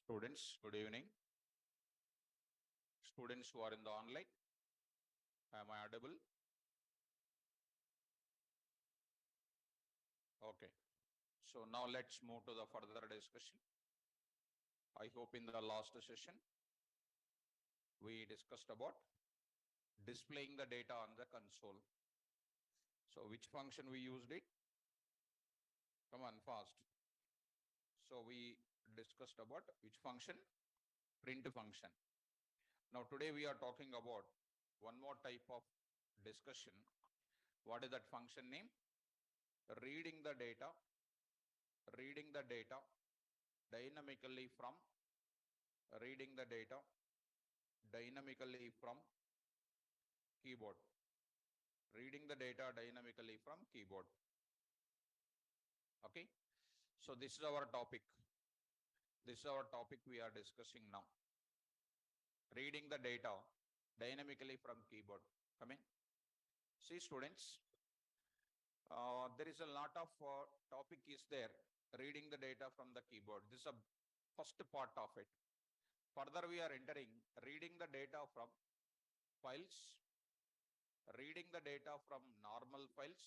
Students, good evening. Students who are in the online, am I audible? Okay. So now let's move to the further discussion. I hope in the last session, we discussed about displaying the data on the console. So which function we used it? Come on, fast. So we discussed about which function? Print function. Now today we are talking about one more type of discussion. What is that function name? Reading the data dynamically from keyboard. Reading the data dynamically from keyboard. Okay. So this is our topic. This is our topic we are discussing now. Reading the data dynamically from keyboard. Come in. See, students, there is a lot of topic is there. Reading the data from the keyboard. This is a first part of it. Further, we are entering reading the data from files, reading the data from normal files,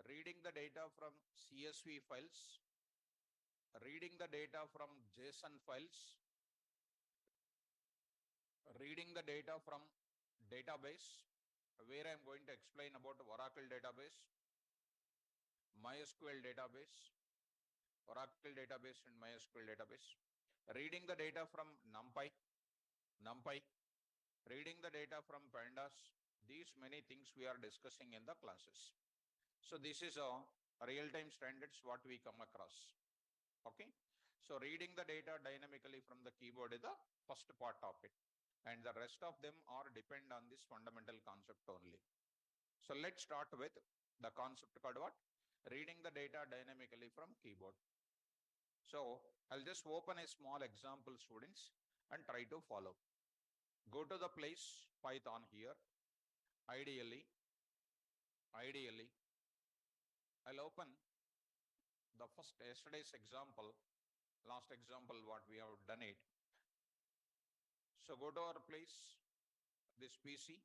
reading the data from CSV files, reading the data from JSON files, reading the data from database, where I'm going to explain about Oracle database, MySQL database, Oracle database and MySQL database, reading the data from NumPy, reading the data from Pandas. These many things we are discussing in the classes. So this is a real-time standards what we come across. Okay. So reading the data dynamically from the keyboard is the first part of it. And the rest of them are depend on this fundamental concept only. So let's start with the concept called what? Reading the data dynamically from keyboard. So I'll just open a small example, students, and try to follow. Go to the place Python here. Ideally, I'll open the first yesterday's example, last example, what we have done it. So go to our place, this PC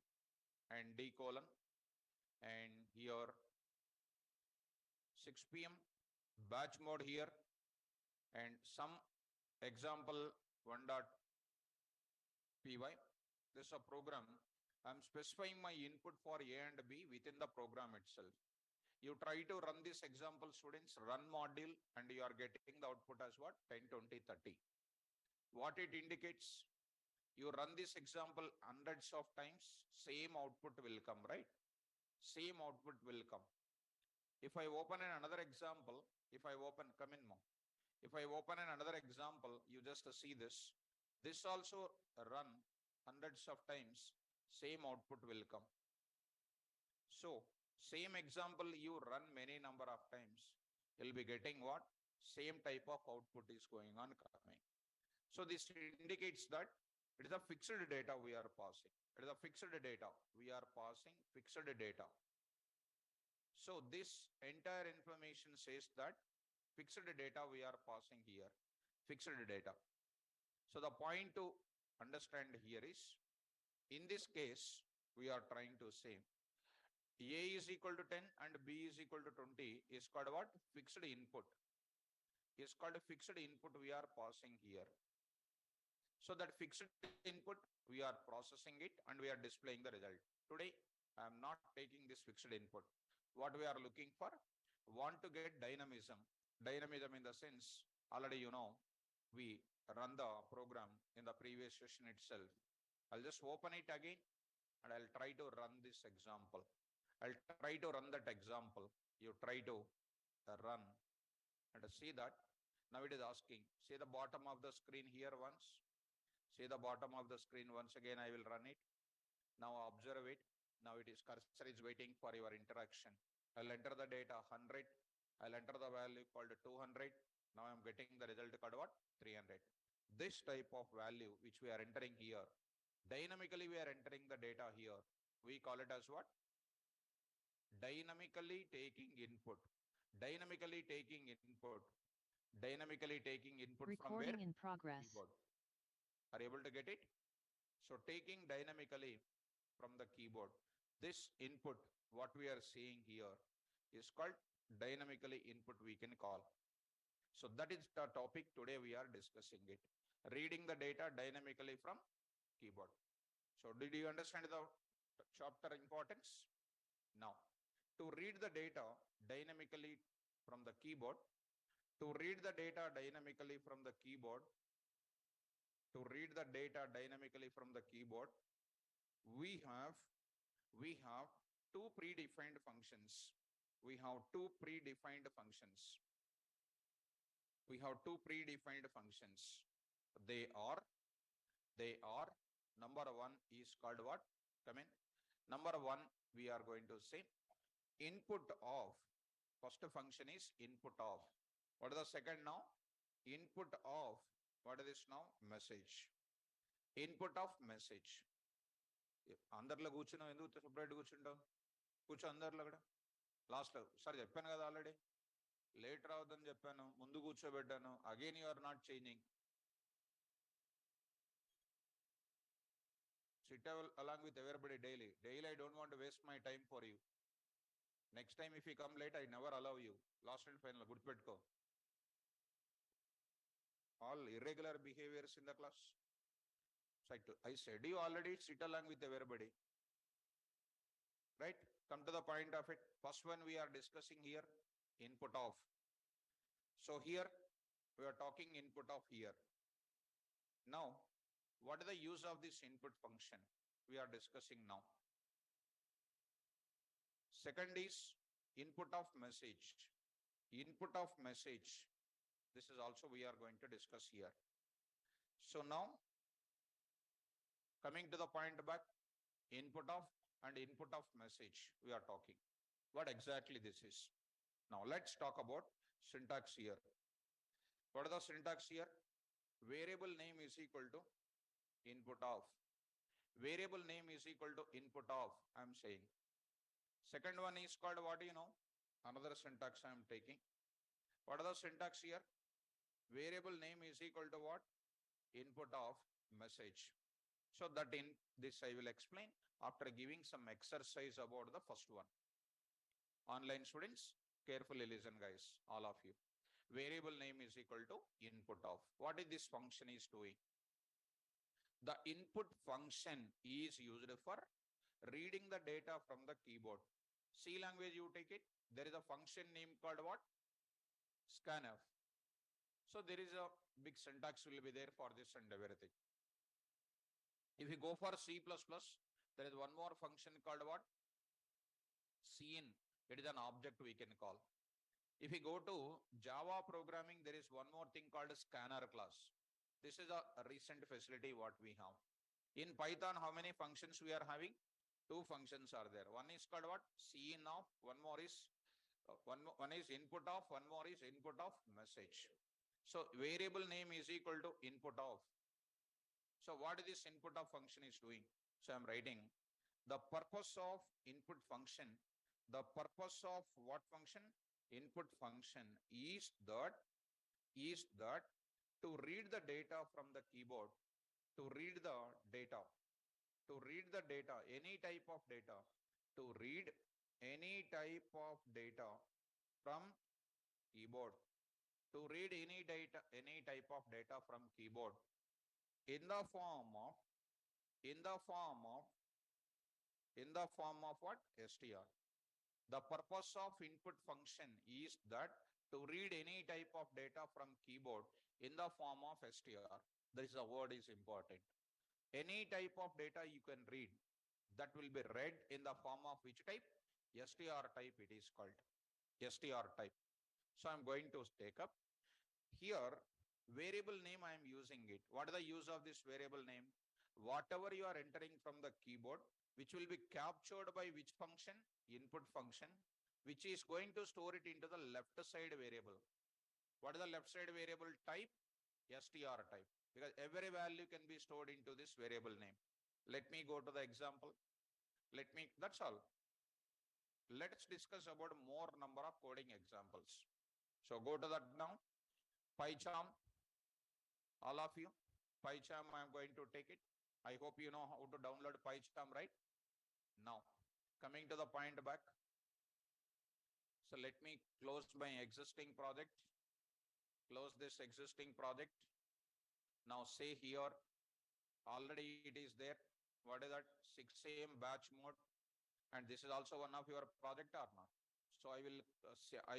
and D:, and here 6 p.m. batch mode here, and some example 1.py. This is a program. I'm specifying my input for A and B within the program itself. You try to run this example, students, run module, and you are getting the output as what? 10, 20, 30. What it indicates? You run this example hundreds of times, same output will come, right? Same output will come. If I open another example, come in more. If I open another example, you just see this. This also run hundreds of times, same output will come. So same example you run many number of times, you'll be getting what? Same type of output is going on coming. So this indicates that it is a fixed data we are passing. It is a fixed data. We are passing fixed data. So this entire information says that fixed data we are passing here. Fixed data. So the point to understand here is, in this case, we are trying to say A is equal to 10 and B is equal to 20 is called what? Fixed input. Is called a fixed input we are passing here. So that fixed input, we are processing it and we are displaying the result. Today, I am not taking this fixed input. What we are looking for? Want to get dynamism. Dynamism in the sense, already you know, we run the program in the previous session itself. I'll just open it again and I'll try to run this example. I'll try to run that example. You try to run and see that. Now it is asking, see the bottom of the screen here once. See the bottom of the screen once again, I will run it. Now observe it. Now it is cursor is waiting for your interaction. I'll enter the data 100. I'll enter the value called 200. Now I'm getting the result called what? 300. This type of value which we are entering here, dynamically we are entering the data here. We call it as what? Dynamically taking input. Dynamically taking input. Dynamically taking input from where? Recording in progress. Keyboard. Are you able to get it? So taking dynamically from the keyboard, this input, what we are seeing here is called dynamically input we can call. So that is the topic today we are discussing it. Reading the data dynamically from keyboard. So did you understand the chapter importance? Now, to read the data dynamically from the keyboard, to read the data dynamically from the keyboard, to read the data dynamically from the keyboard, we have two predefined functions. We have two predefined functions. We have two predefined functions. They are number one is called what? Come in. Number one, we are going to say input of. First function is input of. What is the second now? Input of. What is this now? Message. Input of message. అందరిలో కూర్చున్నావు, ఎందుకు separate కూర్చుంటావు? కూర్చో అందరిలో కూడా. లాస్ట్లో sir చెప్పాను కదా ఆల్రెడీ, లేట్ రావద్దని చెప్పాను, ముందు కూర్చోబెట్టాను. Again you are not changing. Sit along with everybody daily. Daily, I don't want to waste my time for you. Next time, if you come late, I never allow you. Last and final, good petko. All irregular behaviors in the class. So I said you already, sit along with everybody. Right? Come to the point of it. First one we are discussing here, input of. So here, we are talking input of here. Now, what is the use of this input function we are discussing now? Second is input of message. Input of message. This is also we are going to discuss here. So now, coming to the point back, input of and input of message we are talking. What exactly this is? Now let's talk about syntax here. What is the syntax here? Variable name is equal to input of. Variable name is equal to input of, I am saying. Second one is called what, you know? Another syntax I am taking. What are the syntax here? Variable name is equal to what? Input of message. So that in this I will explain after giving some exercise about the first one. Online students, carefully listen guys, all of you. Variable name is equal to input of. What is this function is doing? The input function is used for reading the data from the keyboard. C language you take it, there is a function name called what? Scanf. So there is a big syntax will be there for this and everything. If you go for C++, there is one more function called what? Scene. It is an object we can call. If you go to Java programming, there is one more thing called a scanner class. This is a recent facility what we have. In Python, how many functions we are having? Two functions are there. One is called what? Scene of. One more is one is input of. One more is input of message. So variable name is equal to input of. So what this input of function is doing? So I'm writing the purpose of input function. The purpose of what function? Input function is that to read the data from the keyboard, to read the data, any type of data, to read any type of data from keyboard, to read any type of data from keyboard in the form of what? str. The purpose of input function is that to read any type of data from keyboard in the form of str. This is a word is important. Any type of data you can read, that will be read in the form of which type? str type it is called. str type. So I'm going to take up here variable name I am using it. What is the use of this variable name? Whatever you are entering from the keyboard, which will be captured by which function? Input function, which is going to store it into the left side variable. What is the left side variable type? str type, because every value can be stored into this variable name. Let me go to the example. That's all. Let's discuss about more number of coding examples. So go to that now. PyCharm, all of you, PyCharm, I am going to take it. I hope you know how to download PyCharm, right? Now, coming to the point back. So let me close my existing project. Close this existing project. Now say here, already it is there. What is that? 6 a.m. batch mode. And this is also one of your project or not? So I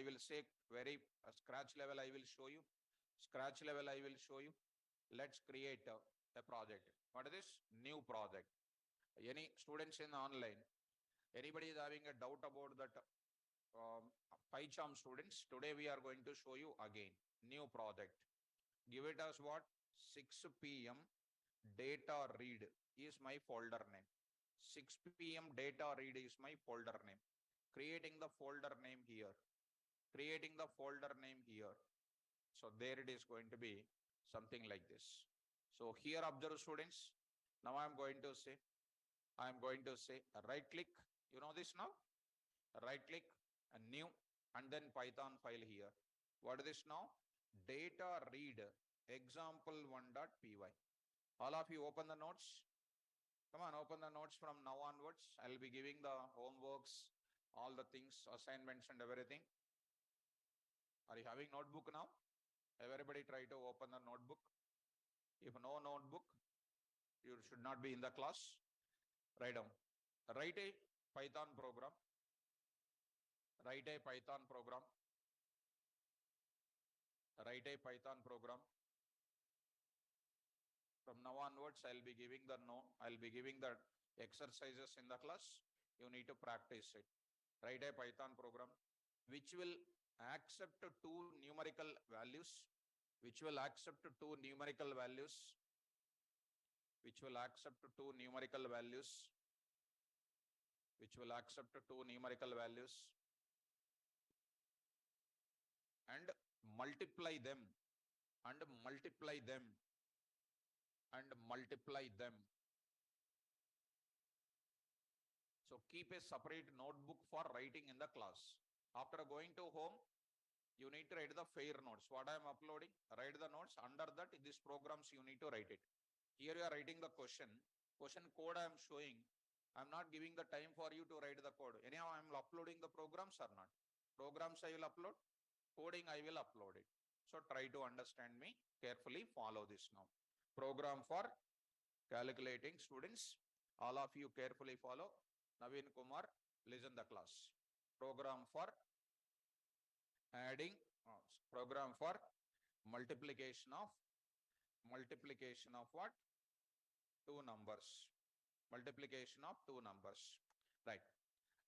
will say very scratch level, I will show you. Scratch level, I will show you. Let's create a project. What is this? New project. Any students in online, anybody is having a doubt about that PyCharm students, today we are going to show you again, new project. Give it as what? 6 p.m. data read is my folder name. 6 p.m. data read is my folder name. Creating the folder name here. Creating the folder name here. So there it is going to be something like this. So here observe students. Now I am going to say right click. You know this now? Right click and new and then Python file here. What is this now? Data read example1.py. All of you open the notes. Come on, open the notes from now onwards. I'll be giving the homeworks, all the things, assignments and everything. Are you having notebook now? Everybody try to open the notebook. If no notebook, you should not be in the class. Write down. Write a Python program. Write a Python program. Write a Python program. From now onwards, I'll be giving the exercises in the class. You need to practice it. Write a Python program which will accept two numerical values. Which will accept two numerical values. Which will accept two numerical values. Which will accept two numerical values. And multiply them. And multiply them. And multiply them. So keep a separate notebook for writing in the class. After going to home, you need to write the fair notes. What I am uploading, write the notes. Under that, in these programs, you need to write it. Here you are writing the question code I am showing. I am not giving the time for you to write the code. Anyhow, I am uploading the programs or not. Programs I will upload, coding I will upload it. So try to understand me carefully. Follow this now. Program for calculating students. All of you carefully follow. Naveen Kumar, listen the class. Program for adding, program for multiplication of what? Two numbers. Multiplication of two numbers. Right.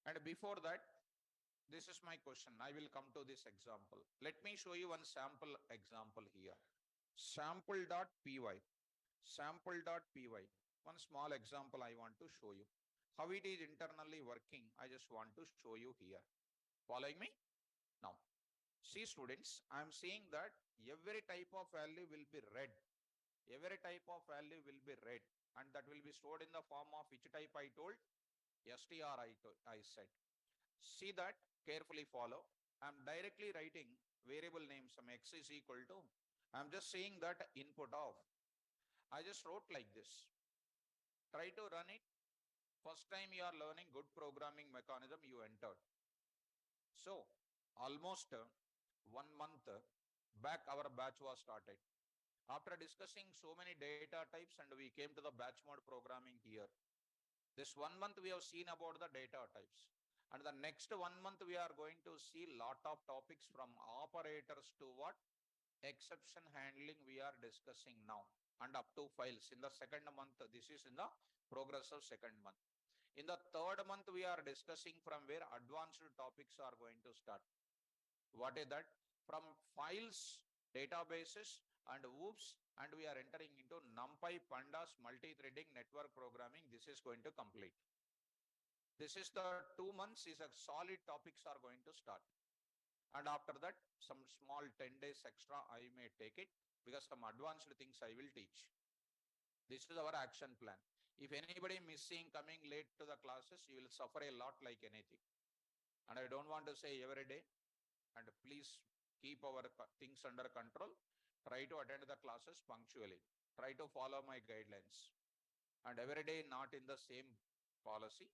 And before that, this is my question. I will come to this example. Let me show you one sample example here. Sample.py. Sample.py. One small example I want to show you. How it is internally working, I just want to show you here. Following me? Now, see students, I am saying that every type of value will be read. Every type of value will be read. And that will be stored in the form of which type I told? str I said. See that, carefully follow. I am directly writing variable name, some x is equal to. I am just saying that input of. I just wrote like this. Try to run it. First time you are learning good programming mechanism, you entered. So almost 1 month back, our batch was started. After discussing so many data types and we came to the batch mode programming here. This 1 month we have seen about the data types. And the next 1 month we are going to see lot of topics from operators to what? Exception handling we are discussing now. And up to files in the second month. This is in the progress of second month. In the third month, we are discussing from where advanced topics are going to start. What is that? From files, databases, and OOPS, and we are entering into NumPy, Pandas, multi-threading, network programming. This is going to complete. This is the 2 months is a solid topics are going to start. And after that, some small 10 days extra, I may take it because some advanced things I will teach. This is our action plan. If anybody missing, coming late to the classes, you will suffer a lot like anything. And I don't want to say every day. And please keep our things under control. Try to attend the classes punctually. Try to follow my guidelines. And every day not in the same policy.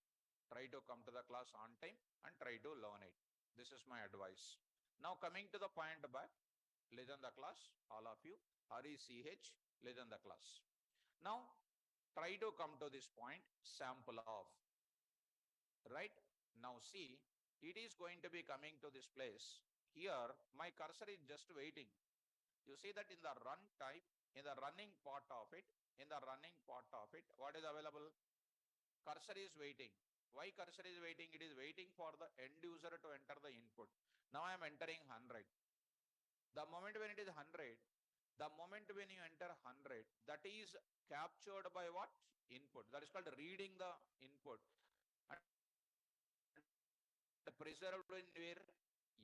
Try to come to the class on time and try to learn it. This is my advice. Now coming to the point back, listen the class, all of you. Hari CH, listen the class. Now try to come to this point, sample of. Right? Now see, it is going to be coming to this place. Here, my cursor is just waiting. You see that in the run type, in the running part of it, what is available? Cursor is waiting. Why cursor is waiting? It is waiting for the end user to enter the input. Now I am entering 100. The moment when it is 100, the moment when you enter 100, that is captured by what? Input. That is called reading the input. And preserved in where?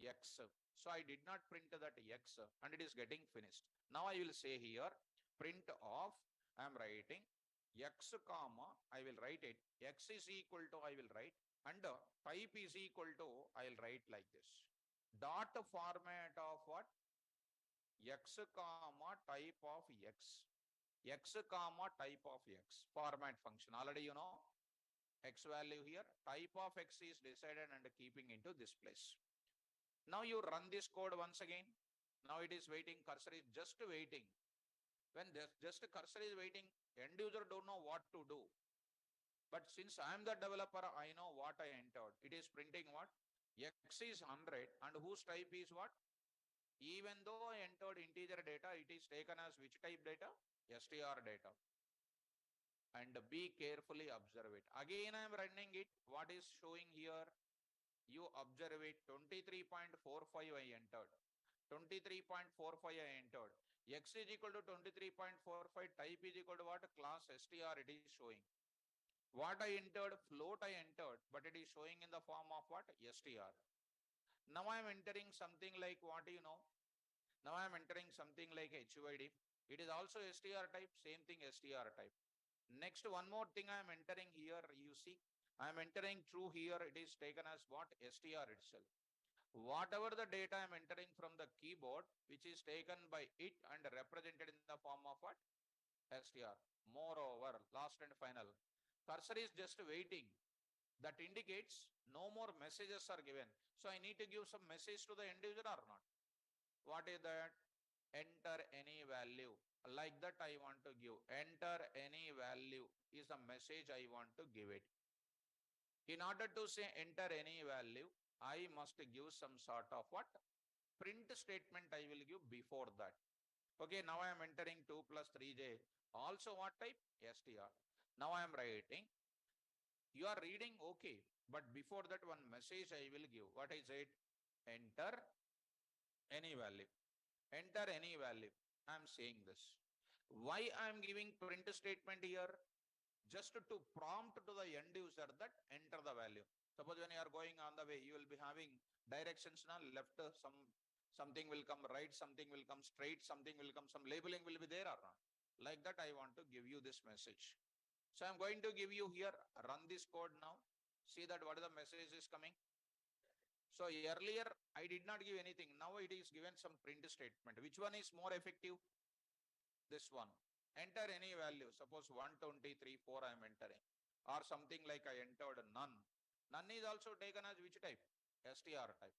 X. So I did not print that X and it is getting finished. Now I will say here, print of, I am writing X comma, I will write it. X is equal to, I will write, and type is equal to, I will write like this. Dot format of what? X comma type of X. X comma type of X. Format function. Already you know, X value here, type of X is decided and keeping into this place. Now you run this code once again. Now it is waiting, cursor is just waiting. When just cursor is waiting, end user don't know what to do. But since I am the developer, I know what I entered. It is printing what? X is 100 and whose type is what? Even though I entered integer data, it is taken as which type data? str data. And be carefully observe it. Again, I am running it. What is showing here? You observe it, 23.45 I entered. 23.45 I entered. X is equal to 23.45, type is equal to what? Class str it is showing. What I entered, float I entered, but it is showing in the form of what? str. Now I am entering something like what you know. Now I am entering something like HUID. It is also str type, same thing str type. Next, one more thing I am entering here, you see. I am entering true here, it is taken as what? str itself. Whatever the data I am entering from the keyboard, which is taken by it and represented in the form of what? str. Moreover, last and final, cursor is just waiting. That indicates no more messages are given. So I need to give some message to the end user or not. What is that? Enter any value. Like that I want to give. Enter any value is a message I want to give it. In order to say enter any value, I must give some sort of what? Print statement I will give before that. Okay, now I am entering 2 plus 3j. Also what type? str. Now I am writing. You are reading okay. But before that one message I will give. What is it? Enter any value. Enter any value. I am saying this. Why I am giving print statement here? Just to prompt to the end user that enter the value. Suppose when you are going on the way, you will be having directions now, left something will come, right something will come, straight something will come, some labeling will be there or not. Like that I want to give you this message. So I'm going to give you here, run this code now. See that what is the message is coming. So earlier I did not give anything. Now it is given some print statement. Which one is more effective? This one. Enter any value. Suppose 123.4 I am entering. Or something like I entered none. None is also taken as which type? str type.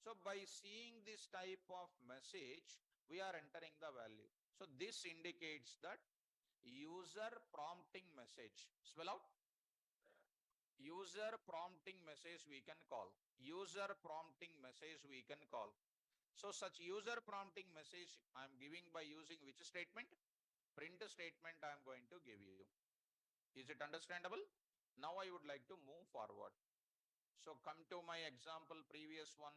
So by seeing this type of message, we are entering the value. So this indicates that user prompting message. Spell out. User prompting message we can call. User prompting message we can call. So such user prompting message I am giving by using which statement? Print statement I am going to give you. Is it understandable? Now I would like to move forward. So come to my example, previous one,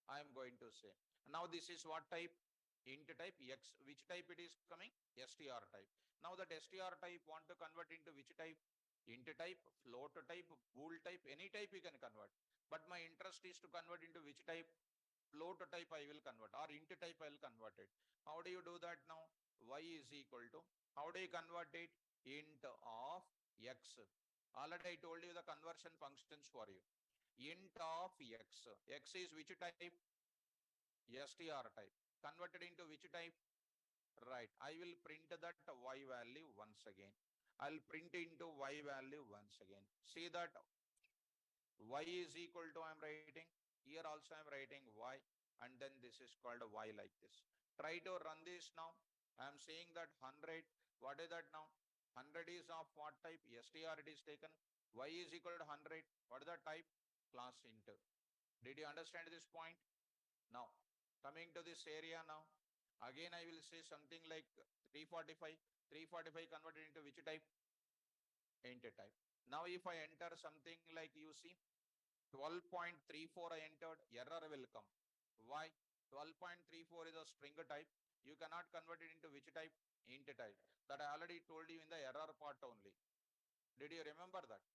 I am going to say. Now this is what type? Int type X. Which type it is coming? str type. Now that str type want to convert into which type? Int type, float type, bool type, any type you can convert. But my interest is to convert into which type? Float type I will convert, or int type I will convert it. How do you do that now? Y is equal to, how do you convert it? Int of X. Already I told you the conversion functions for you. Int of X. X is which type? str type. Converted into which type? Right. I will print that y value once again. I'll print into y value once again. See that y is equal to, I'm writing, here also I'm writing y, and then this is called a y like this. Try to run this now. I'm saying that 100, what is that now? 100 is of what type? STR it is taken. Y is equal to 100. What is the type? Class int. Did you understand this point? Now, coming to this area now, again I will say something like 345. 345 converted into which type? Int type. Now, if I enter something like you see 12.34 I entered, error will come. Why? 12.34 is a string type. You cannot convert it into which type? Int type. That I already told you in the error part only. Did you remember that?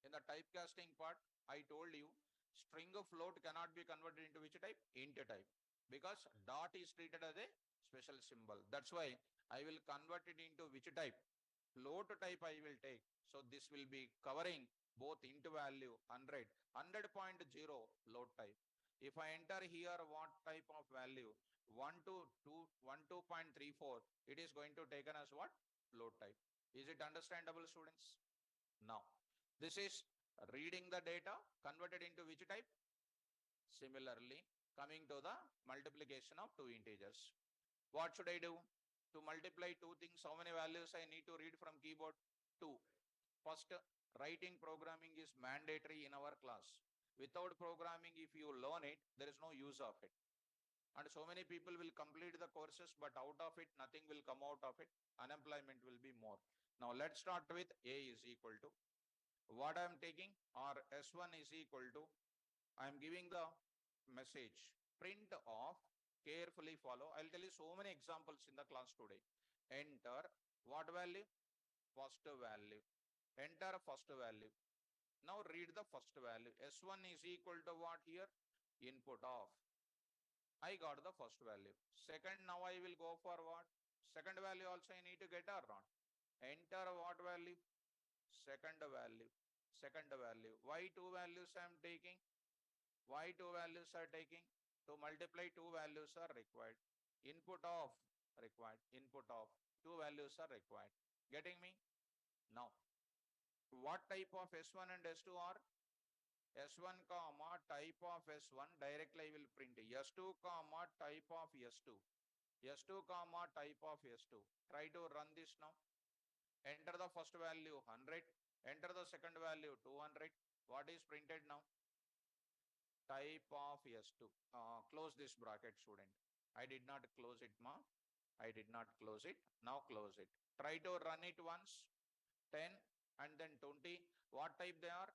In the typecasting part, I told you string of float cannot be converted into which type? Int type. Because dot is treated as a special symbol. That's why I will convert it into which type? Float type I will take. So this will be covering both int value 100, 100.0 float type. If I enter here what type of value? 12.34, it is going to taken as what? Float type. Is it understandable, students? Now, this is reading the data converted into which type? Similarly, coming to the multiplication of two integers. What should I do? To multiply two things, how many values I need to read from keyboard? Two. First, writing programming is mandatory in our class. Without programming, if you learn it, there is no use of it. And so many people will complete the courses, but out of it, nothing will come out of it. Unemployment will be more. Now, let's start with A is equal to what I am taking, or S1 is equal to, I am giving the message print of, carefully follow. I'll tell you so many examples in the class today. Enter what value? First value. Enter first value. Now read the first value. S1 is equal to what here? Input of. I got the first value. Second, now I will go for what? Second value also I need to get or not? Enter what value? Second value. Second value. Why two values I am taking? Why two values are taking? To multiply two values are required. Input of required. Input of. Two values are required. Getting me? Now, what type of S1 and S2 are? S1 comma type of S1 directly I will print S2 comma type of S2. S2 comma type of S2. Try to run this now. Enter the first value 100. Enter the second value 200. What is printed now? Type of S2. Close this bracket, student. I did not close it, ma. I did not close it. Now close it. Try to run it once. 10 and then 20. What type they are?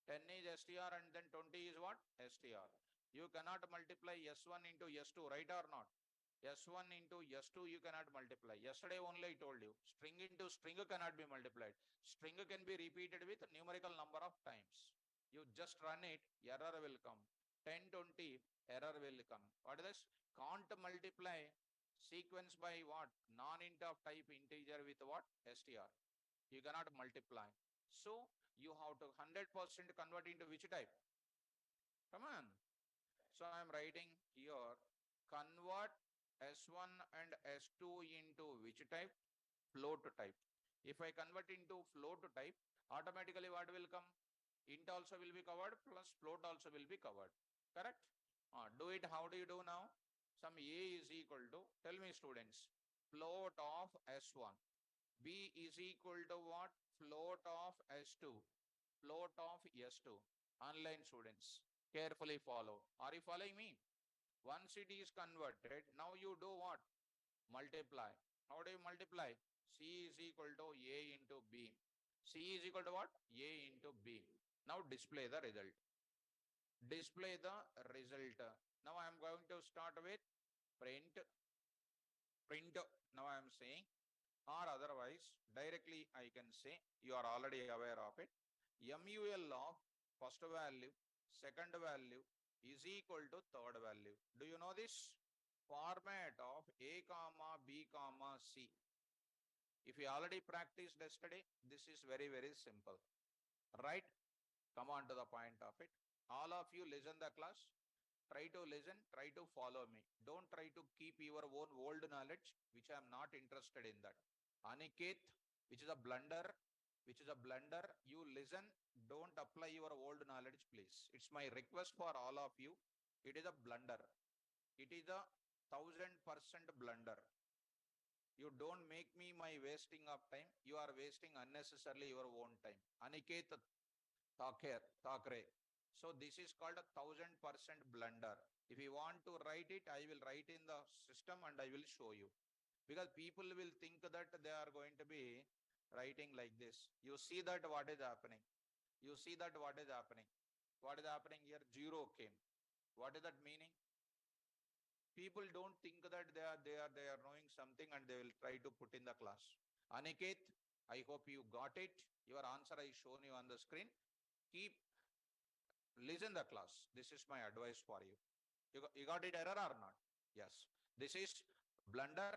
10 is STR and then 20 is what? STR. You cannot multiply S1 into S2, right or not? S1 into S2 you cannot multiply. Yesterday only I told you. String into string cannot be multiplied. String can be repeated with numerical number of times. You just run it, error will come. 10, 20, error will come. What is this? Can't multiply sequence by what? Non-int of type integer with what? STR. You cannot multiply. So you have to 100% convert into which type? Come on. So I am writing here, convert S1 and S2 into which type? Float type. If I convert into float type, automatically what will come? Int also will be covered plus float also will be covered. Correct? Do it. How do you do now? Some A is equal to, tell me students, float of S1. B is equal to what? Float of S2. Float of S2. Online students, carefully follow. Are you following me? Once it is converted, now you do what? Multiply. How do you multiply? C is equal to A into B. C is equal to what? A into B. Now display the result. Display the result. Now I am going to start with print. Print. Now I am saying, or otherwise directly I can say, you are already aware of it. MUL of first value, second value is equal to third value. Do you know this? Format of A comma B comma C. If you already practiced yesterday, this is very, very simple. Right? Come on to the point of it. All of you listen the class. Try to listen, try to follow me. Don't try to keep your own old knowledge, which I am not interested in that. Aniket, which is a blunder, you listen, don't apply your old knowledge, please. It's my request for all of you. It is a blunder. It is a 1000% blunder. You don't make me my wasting of time. You are wasting unnecessarily your own time. Aniket Thakre. So this is called a 1000% blunder. If you want to write it, I will write in the system and I will show you. Because people will think that they are going to be writing like this. You see that what is happening. You see that what is happening. What is happening here? 0 came. What is that meaning? People don't think that they are knowing something and they will try to put in the class. Aniket, I hope you got it. Your answer I shown you on the screen. Keep listen the class. This is my advice for you. You got it error or not? Yes. This is blunder.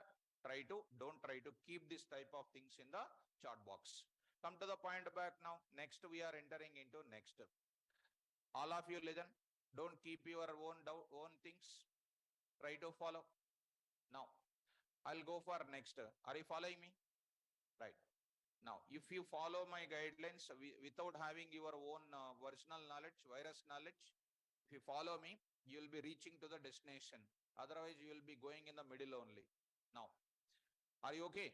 Don't try to keep this type of things in the chat box. Come to the point back now. Next, we are entering into next. All of you listen. Don't keep your own things. Try to follow. Now, I'll go for next. Are you following me? Right. Now, if you follow my guidelines without having your own personal knowledge, virus knowledge, if you follow me, you will be reaching to the destination. Otherwise, you will be going in the middle only. Now, are you okay?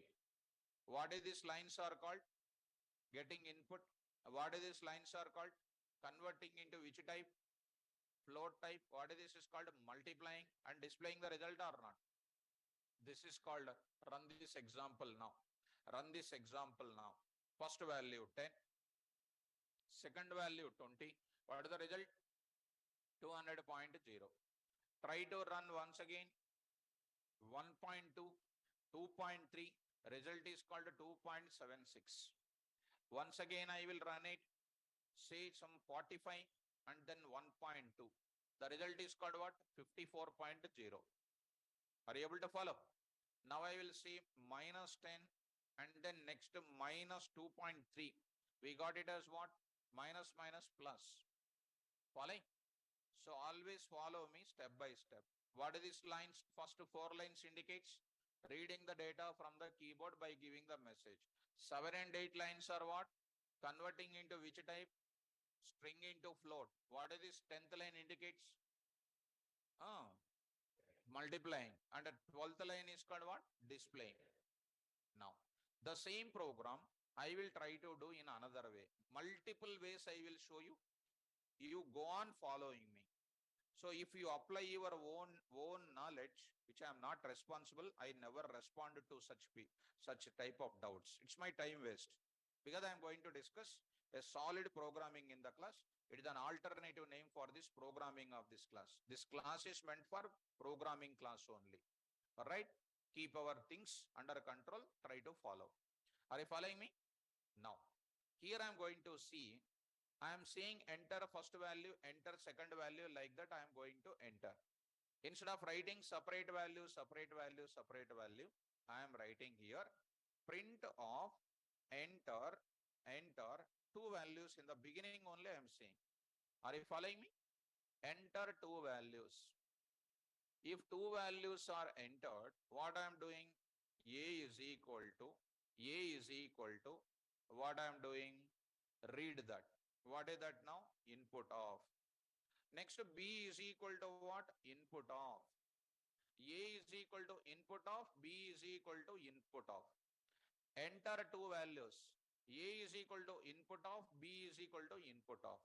What is these lines are called? Getting input. What is these lines are called? Converting into which type? Float type. What is this is called? Multiplying and displaying the result or not? This is called, run this example now. Run this example now. First value 10. Second value 20. What is the result? 200.0. Try to run once again. 1.2, 2.3. Result is called 2.76. Once again, I will run it. Say some 45 and then 1.2. The result is called what? 54.0. Are you able to follow? Now I will say minus 10 and then next minus 2.3. We got it as what? Minus minus plus. Following? So always follow me step by step. What are these lines? First 4 lines indicates reading the data from the keyboard by giving the message. 7 and 8 lines are what? Converting into which type? String into float. What is this 10th line indicates? Multiplying. And the 12th line is called what? Displaying. Now, the same program I will try to do in another way. Multiple ways I will show you. You go on following me. So if you apply your own knowledge, which I am not responsible, I never respond to such type of doubts. It's my time waste. Because I am going to discuss a solid programming in the class. It is an alternative name for this programming of this class. This class is meant for programming class only. All right. Keep our things under control. Try to follow. Are you following me? Now, here I am going to see. I am saying enter first value, enter second value, like that I am going to enter. Instead of writing separate value, I am writing here print of enter 2 values in the beginning only I am saying. Are you following me? Enter 2 values. If 2 values are entered, what I am doing? A is equal to what I am doing? Read that. What is that now? Input of. Next, B is equal to what? Input of. A is equal to input of, B is equal to input of. Enter 2 values. A is equal to input of, B is equal to input of.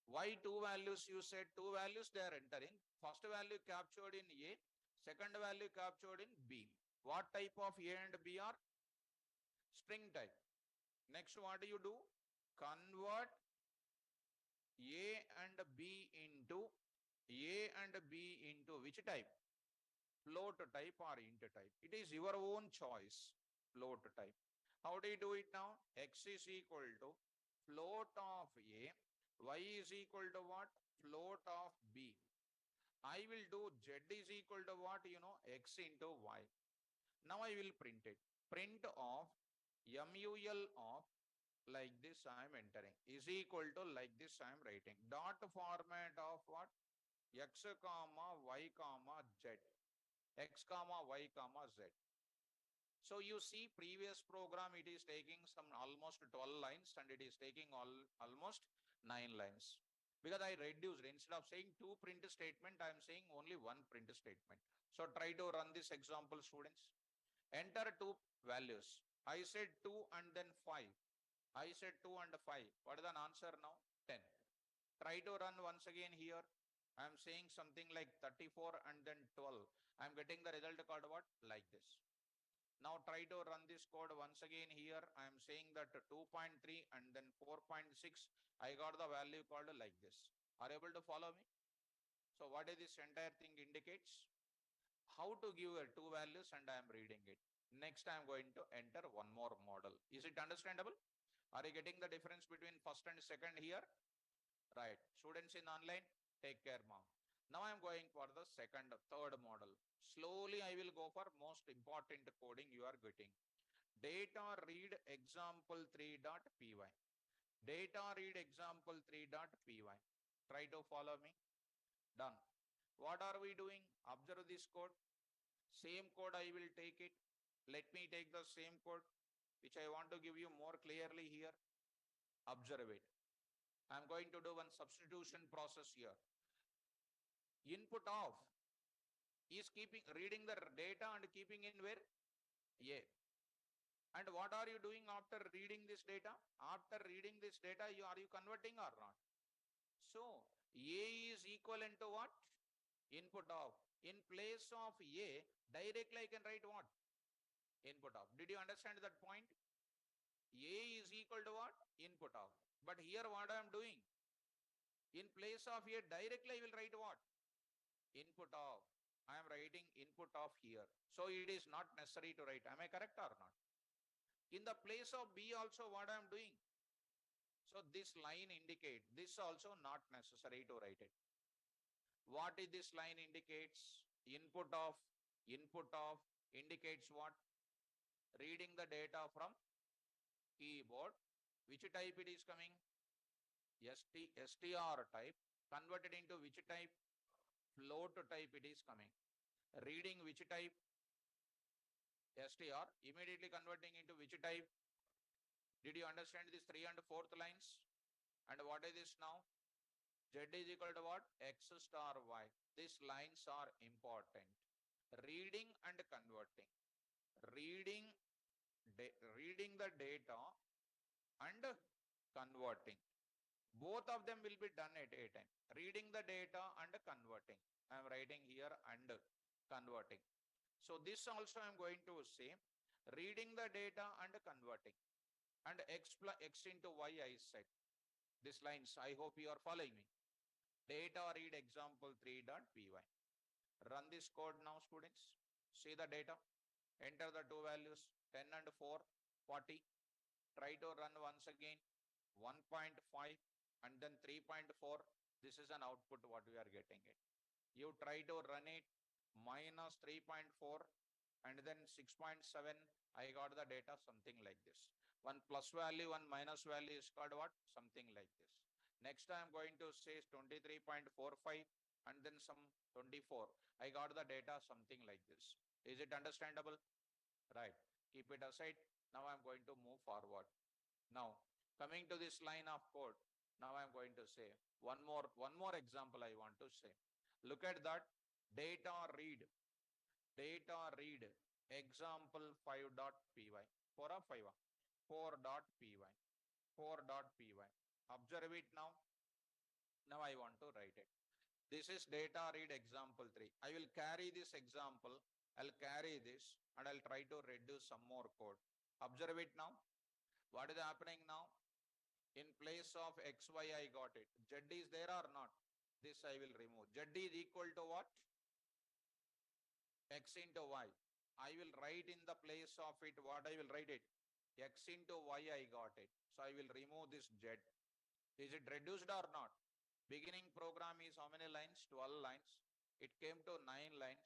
Why 2 values? You said 2 values they are entering. First value captured in A, second value captured in B. What type of A and B are? String type. Next, what do you do? Convert A and B into which type? Float type or int type. It is your own choice. Float type. How do you do it now? X is equal to float of A. Y is equal to what? Float of B. I will do Z is equal to what? X into Y. Now I will print it. Print of MUL of, like this I am entering, is equal to, like this I am writing. Dot format of what? x comma y comma z, x comma y comma z. So you see previous program, it is taking some almost 12 lines and it is taking almost 9 lines. Because I reduced, instead of saying 2 print statement, I am saying only 1 print statement. So try to run this example, students. Enter 2 values. I said 2 and then 5. I said 2 and 5. What is the answer now? 10. Try to run once again here. I am saying something like 34 and then 12. I am getting the result called what? Like this. Now try to run this code once again here. I am saying that 2.3 and then 4.6. I got the value called like this. Are you able to follow me? So what is this entire thing indicates? How to give 2 values and I am reading it. Next I am going to enter one more model. Is it understandable? Are you getting the difference between first and second here? Right. Students in online, take care, mom. Now I am going for the third model. Slowly I will go for most important coding you are getting. Data read example3.py. Data read example3.py. Try to follow me. Done. What are we doing? Observe this code. Same code I will take it. Let me take the same code, which I want to give you more clearly here. Observe it. I'm going to do one substitution process here. Input of is reading the data and keeping in where? A. And what are you doing after reading this data? After reading this data, are you converting or not? So A is equivalent to what? Input of. In place of A, directly I can write what? Input of. Did you understand that point? A is equal to what? Input of. But here what I am doing? In place of A, directly I will write what? Input of. I am writing input of here. So it is not necessary to write. Am I correct or not? In the place of B also what I am doing? So this line indicate, this also not necessary to write it. What is this line indicates? Input of indicates what? Reading the data from keyboard. Which type it is coming? str type. Converted into which type? Float type it is coming. Reading which type? str. Immediately converting into which type? Did you understand this 3 and 4th lines? And what is this now? Z is equal to what? X star Y. These lines are important. Reading and converting. Reading the data and converting. Both of them will be done at a time. Reading the data and converting. I am writing here and converting. So this also I am going to say reading the data and converting. And x into y I said. These lines, I hope you are following me. Data read example3.py. Run this code now, students. See the data. Enter the 2 values, 10 and 4, 40. Try to run once again, 1.5 and then 3.4. This is an output what we are getting it. You try to run it, minus 3.4 and then 6.7. I got the data something like this. One plus value, one minus value is called what? Something like this. Next I am going to say 23.45 and then some 24. I got the data something like this. Is it understandable? Right. Keep it aside. Now I am going to move forward. Now coming to this line of code. Now I am going to say one more example I want to say. Look at that. Data read example5.py. 4.py. Observe it now. Now I want to write it. This is data read example3. I will carry this example. I'll carry this and I'll try to reduce some more code. Observe it now. What is happening now? In place of xy, I got it. Z is there or not? This I will remove. Z is equal to what? X into y. I will write in the place of it. What I will write it? X into y, I got it. So I will remove this Z. Is it reduced or not? Beginning program is how many lines? 12 lines. It came to 9 lines.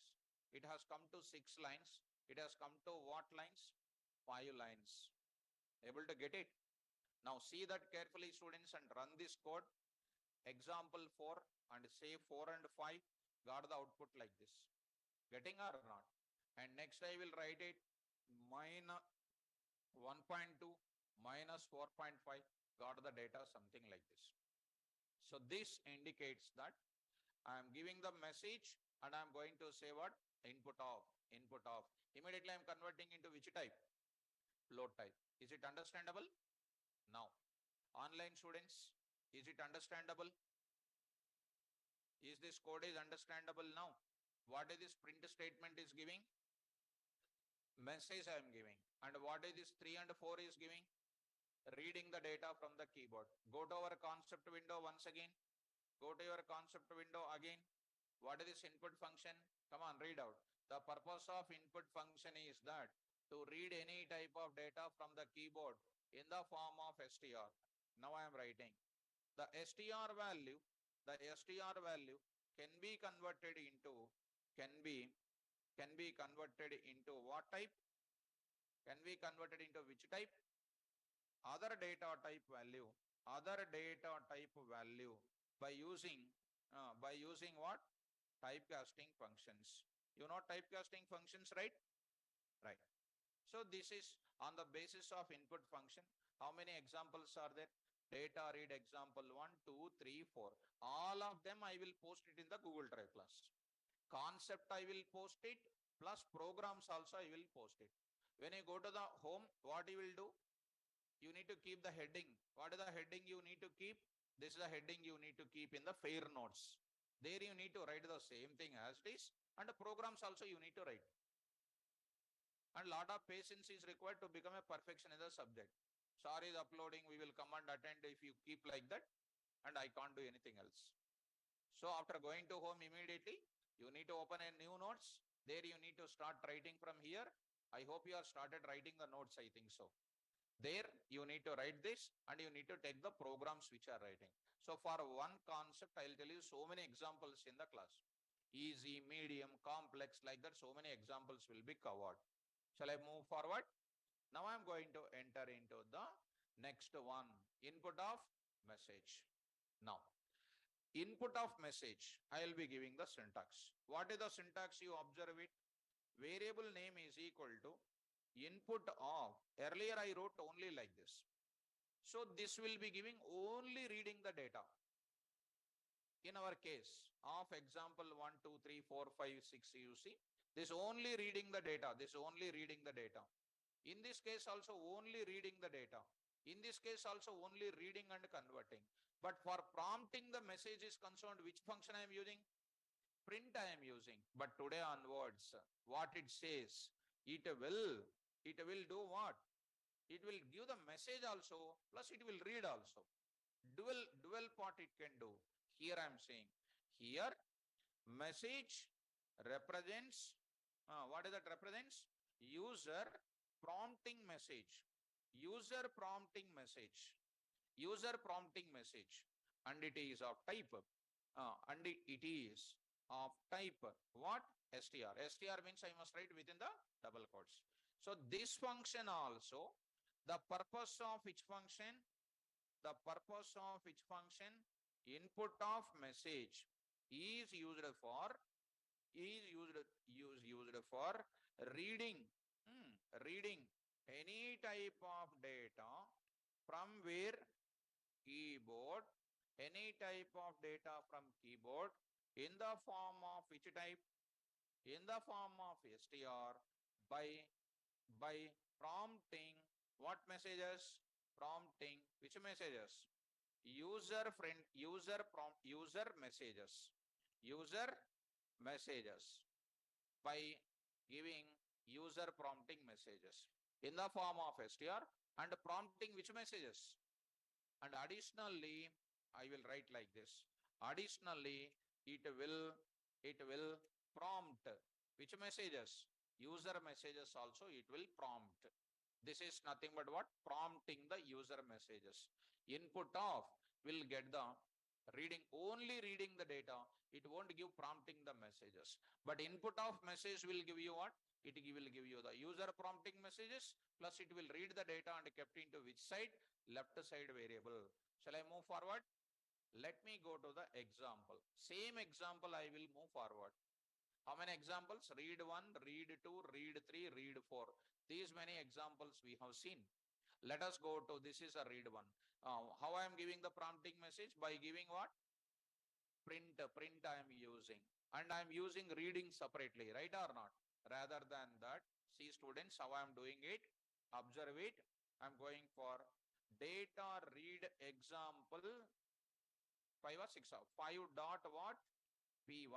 It has come to 6 lines. It has come to what lines? 5 lines. Able to get it? Now see that carefully, students, and run this code. Example 4. and say 4 and 5, got the output like this. Getting or not? And next I will write it minus 1.2 minus 4.5, got the data something like this. So this indicates that I am giving the message and I am going to say what? Input of, input of. Immediately I am converting into which type? Float type. Is it understandable? Now, online students, is it understandable? Is this code is understandable now? What is this print statement is giving? Message I am giving. And what is this 3 and 4 is giving? Reading the data from the keyboard. Go to our concept window once again. Go to your concept window again. What is this input function? Come on, read out. The purpose of input function is that to read any type of data from the keyboard in the form of str. Now I am writing. The str value can be converted into, can be converted into what type? Can be converted into which type? Other data type value by using what? Typecasting functions. You know typecasting functions, right? Right. So this is on the basis of input function. How many examples are there? Data read example 1, 2, 3, 4. All of them I will post it in the Google Drive class. Concept I will post it, plus programs also I will post it. When you go to the home, what you will do? You need to keep the heading. What is the heading you need to keep? This is the heading you need to keep in the fair notes. There you need to write the same thing as this, and the programs also you need to write. And lot of patience is required to become a perfection in the subject. Sorry is uploading, we will come and attend if you keep like that, and I can't do anything else. So after going to home immediately, you need to open a new notes. There you need to start writing from here. I hope you have started writing the notes, I think so. There you need to write this and you need to take the programs which are writing. So for one concept, I'll tell you so many examples in the class. Easy, medium, complex, like that, so many examples will be covered. Shall I move forward? Now I'm going to enter into the next one, input of message. Now, input of message, I'll be giving the syntax. What is the syntax? You observe it. Variable name is equal to input of, earlier I wrote only like this. So this will be giving only reading the data. In our case of example 1, 2, 3, 4, 5, 6, you see, this only reading the data. This only reading the data. In this case also only reading the data. In this case also only reading and converting. But for prompting the message is concerned, which function I am using? Print I am using. But today onwards, what it says, it will do what? It will give the message also, plus it will read also. Dual part it can do. Here I am saying, here message represents, what is that represents? User prompting message. User prompting message. User prompting message. And it is of type. And it is of type what? str. str means I must write within the double quotes. So this function also, the purpose of which function? The purpose of which function? Input of message is used for reading reading any type of data from where? Keyboard. Any type of data from keyboard in the form of which type? In the form of str by prompting what messages? Prompting which messages? User messages by giving user prompting messages in the form of str and prompting which messages? And additionally, I will write like this. Additionally, it will prompt which messages? User messages also it will prompt. This is nothing but what? Prompting the user messages. Input of will get the reading, only reading the data. It won't give prompting the messages. But input of message will give you what? It will give you the user prompting messages, plus it will read the data and kept into which side? Left side variable. Shall I move forward? Let me go to the example. Same example I will move forward. How many examples? Read 1, read 2, read 3, read 4. These many examples we have seen. Let us go to, this is a read 1. How I am giving the prompting message? By giving what? Print I am using. And I am using reading separately, right or not? Rather than that, see students how I am doing it. Observe it. I am going for data read example 5 or 6 or 5 dot what? Py.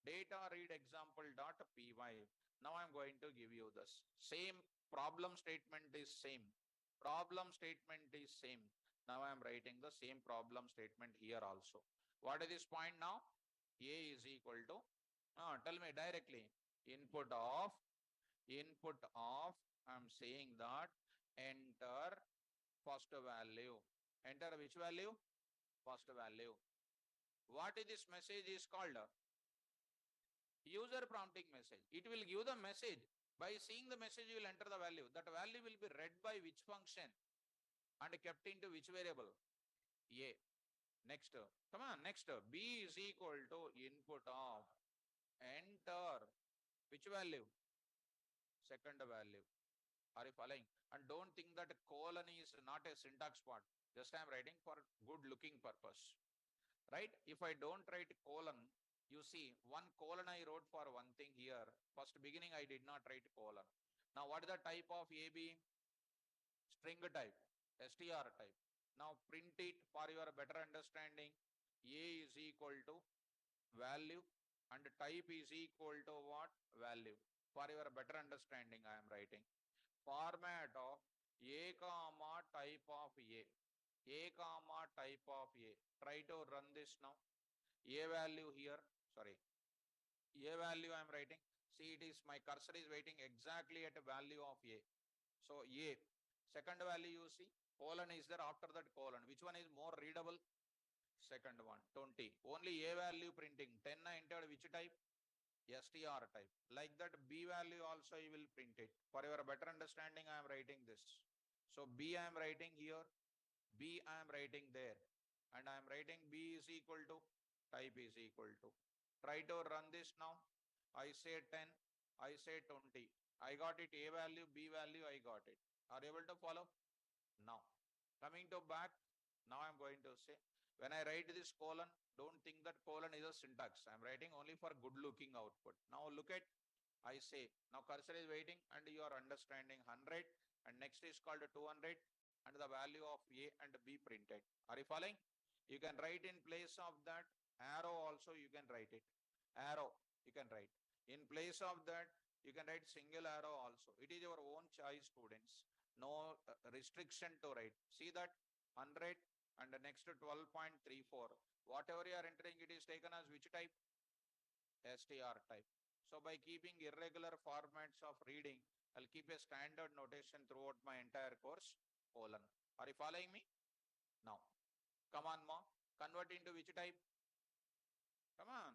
Data read example dot py. Now I'm going to give you this. Same problem statement is same. Problem statement is same. Now I'm writing the same problem statement here also. What is this point now? A is equal to, tell me directly, input of, I'm saying that enter first value. Enter which value? First value. What is this message is called? User prompting message. It will give the message. By seeing the message, you will enter the value. That value will be read by which function and kept into which variable? A. Next, come on, next, B is equal to input of enter which value? Second value. Are you following? And don't think that colon is not a syntax part. Just I am writing for good looking purpose. Right? If I don't write colon, you see one colon I wrote for one thing here. First beginning I did not write colon. Now what is the type of AB? String type, str type. Now print it for your better understanding. A is equal to value and type is equal to what? Value. For your better understanding I am writing. Format of A comma type of A. A comma type of A. Try to run this now. A value here, sorry. A value I am writing. See, it is my cursor is waiting exactly at a value of A. So A. Second value you see, colon is there after that colon. Which one is more readable? Second one, 20. Only A value printing. 10 I entered which type? STR type. Like that B value also you will print it. For your better understanding, I am writing this. So B I am writing here. B I am writing there. And I am writing B is equal to type is equal to. Try to run this now. I say 10. I say 20. I got it. A value, B value, I got it. Are you able to follow? Now, coming to back, now I'm going to say, when I write this colon, don't think that colon is a syntax. I'm writing only for good looking output. Now look at, I say, now cursor is waiting and you are understanding 100 and next is called 200 and the value of A and B printed. Are you following? You can write in place of that arrow also you can write it. Arrow you can write. In place of that, you can write single arrow also. It is your own choice, students. No restriction to write. See that 100 and the next 12.34. Whatever you are entering, it is taken as which type? STR type. So by keeping irregular formats of reading, I'll keep a standard notation throughout my entire course, colon. Are you following me? Now, come on, ma. Convert into which type? Come on.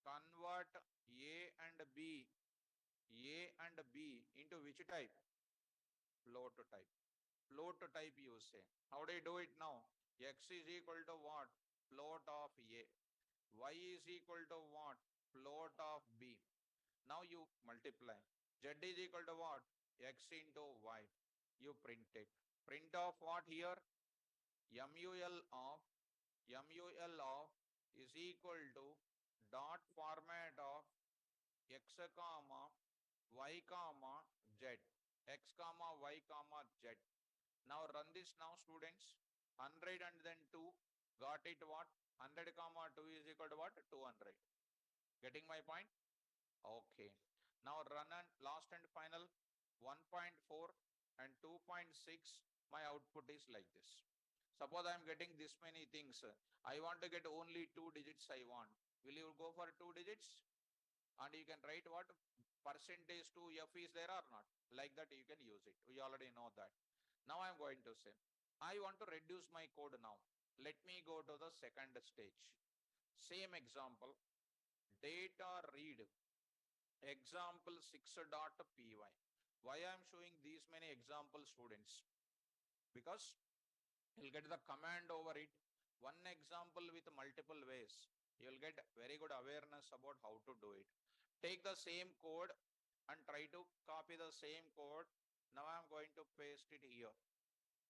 Convert A and B. A and B into which type? Float type. Float type you say. How do you do it now? X is equal to what? Float of A. Y is equal to what? Float of B. Now you multiply. Z is equal to what? X into Y. You print it. Print of what here? MUL of is equal to dot format of X comma Y comma Z. X comma Y comma Z. Now run this now, students. 100 and then 2. Got it what? 100 comma 2 is equal to what? 200. Getting my point? Okay. Now run and last and final 1.4 and 2.6. My output is like this. Suppose I am getting this many things. I want to get only 2 digits I want. Will you go for 2 digits? And you can write what? Percentage to F is there or not? Like that you can use it. We already know that. Now I am going to say, I want to reduce my code now. Let me go to the second stage. Same example, data read example 6.py. Why I am showing these many example students? Because you'll get the command over it one example with multiple ways. You'll get very good awareness about how to do it. Take the same code and try to copy the same code. Now I'm going to paste it here.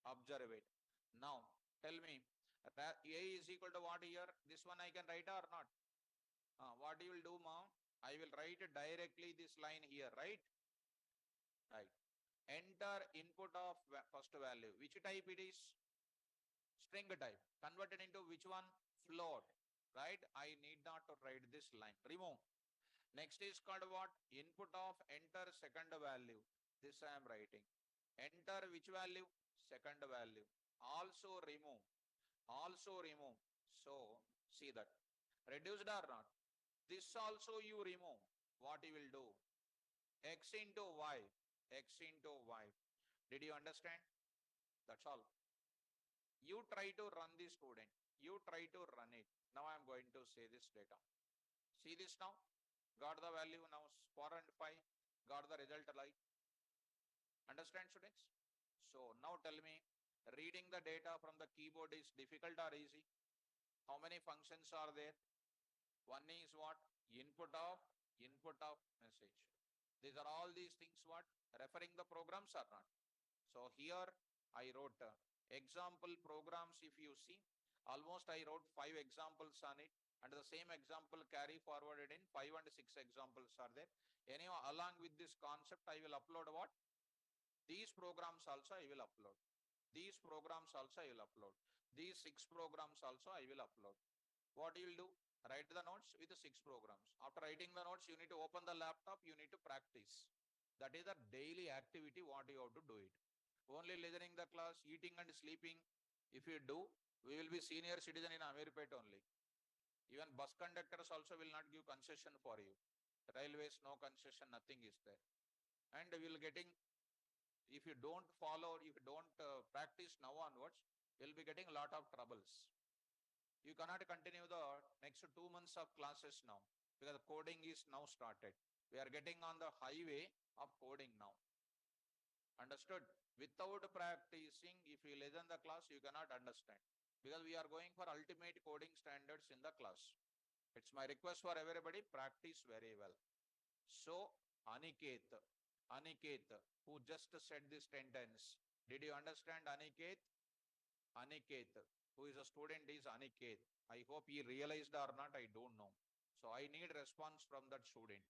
Observe it. Now tell me, A is equal to what here? This one I can write or not? What you will do, mom? I will write directly this line here, right? Right. Enter input of first value. Which type it is? String type. Converted into which one? Float. Right? I need not to write this line. Remove. Next is called what? Input of enter second value. This I am writing. Enter which value? Second value. Also remove. Also remove. So see that. Reduced or not? This also you remove. What you will do? X into Y. X into Y. Did you understand? That's all. You try to run the student. You try to run it. Now I am going to say this data. See this now? Got the value now 4 and 5. Got the result like. Understand, students? So now tell me, reading the data from the keyboard is difficult or easy? How many functions are there? One is what? Input of message. These are all these things what? Referring the programs or not? So here I wrote example programs. If you see, almost I wrote 5 examples on it, and the same example carry forwarded in 5 and 6 examples are there. Anyway, along with this concept, I will upload what? These programs also I will upload. These programs also I will upload. These 6 programs also I will upload. What you will do? Write the notes with the 6 programs. After writing the notes, you need to open the laptop, you need to practice. That is the daily activity what you have to do it. Only listening the class, eating and sleeping, if you do, we will be senior citizen in Amirpet only. Even bus conductors also will not give concession for you. Railways, no concession, nothing is there. And we will getting, if you don't follow, if you don't practice now onwards, you'll be getting a lot of troubles. You cannot continue the next 2 months of classes now because coding is now started. We are getting on the highway of coding now. Understood? Without practicing, if you listen the class, you cannot understand because we are going for ultimate coding standards in the class. It's my request for everybody, practice very well. So, Aniket, who just said this sentence, did you understand Aniket? Aniket, who is a student is Aniket. I hope he realized or not, I don't know. So I need response from that student.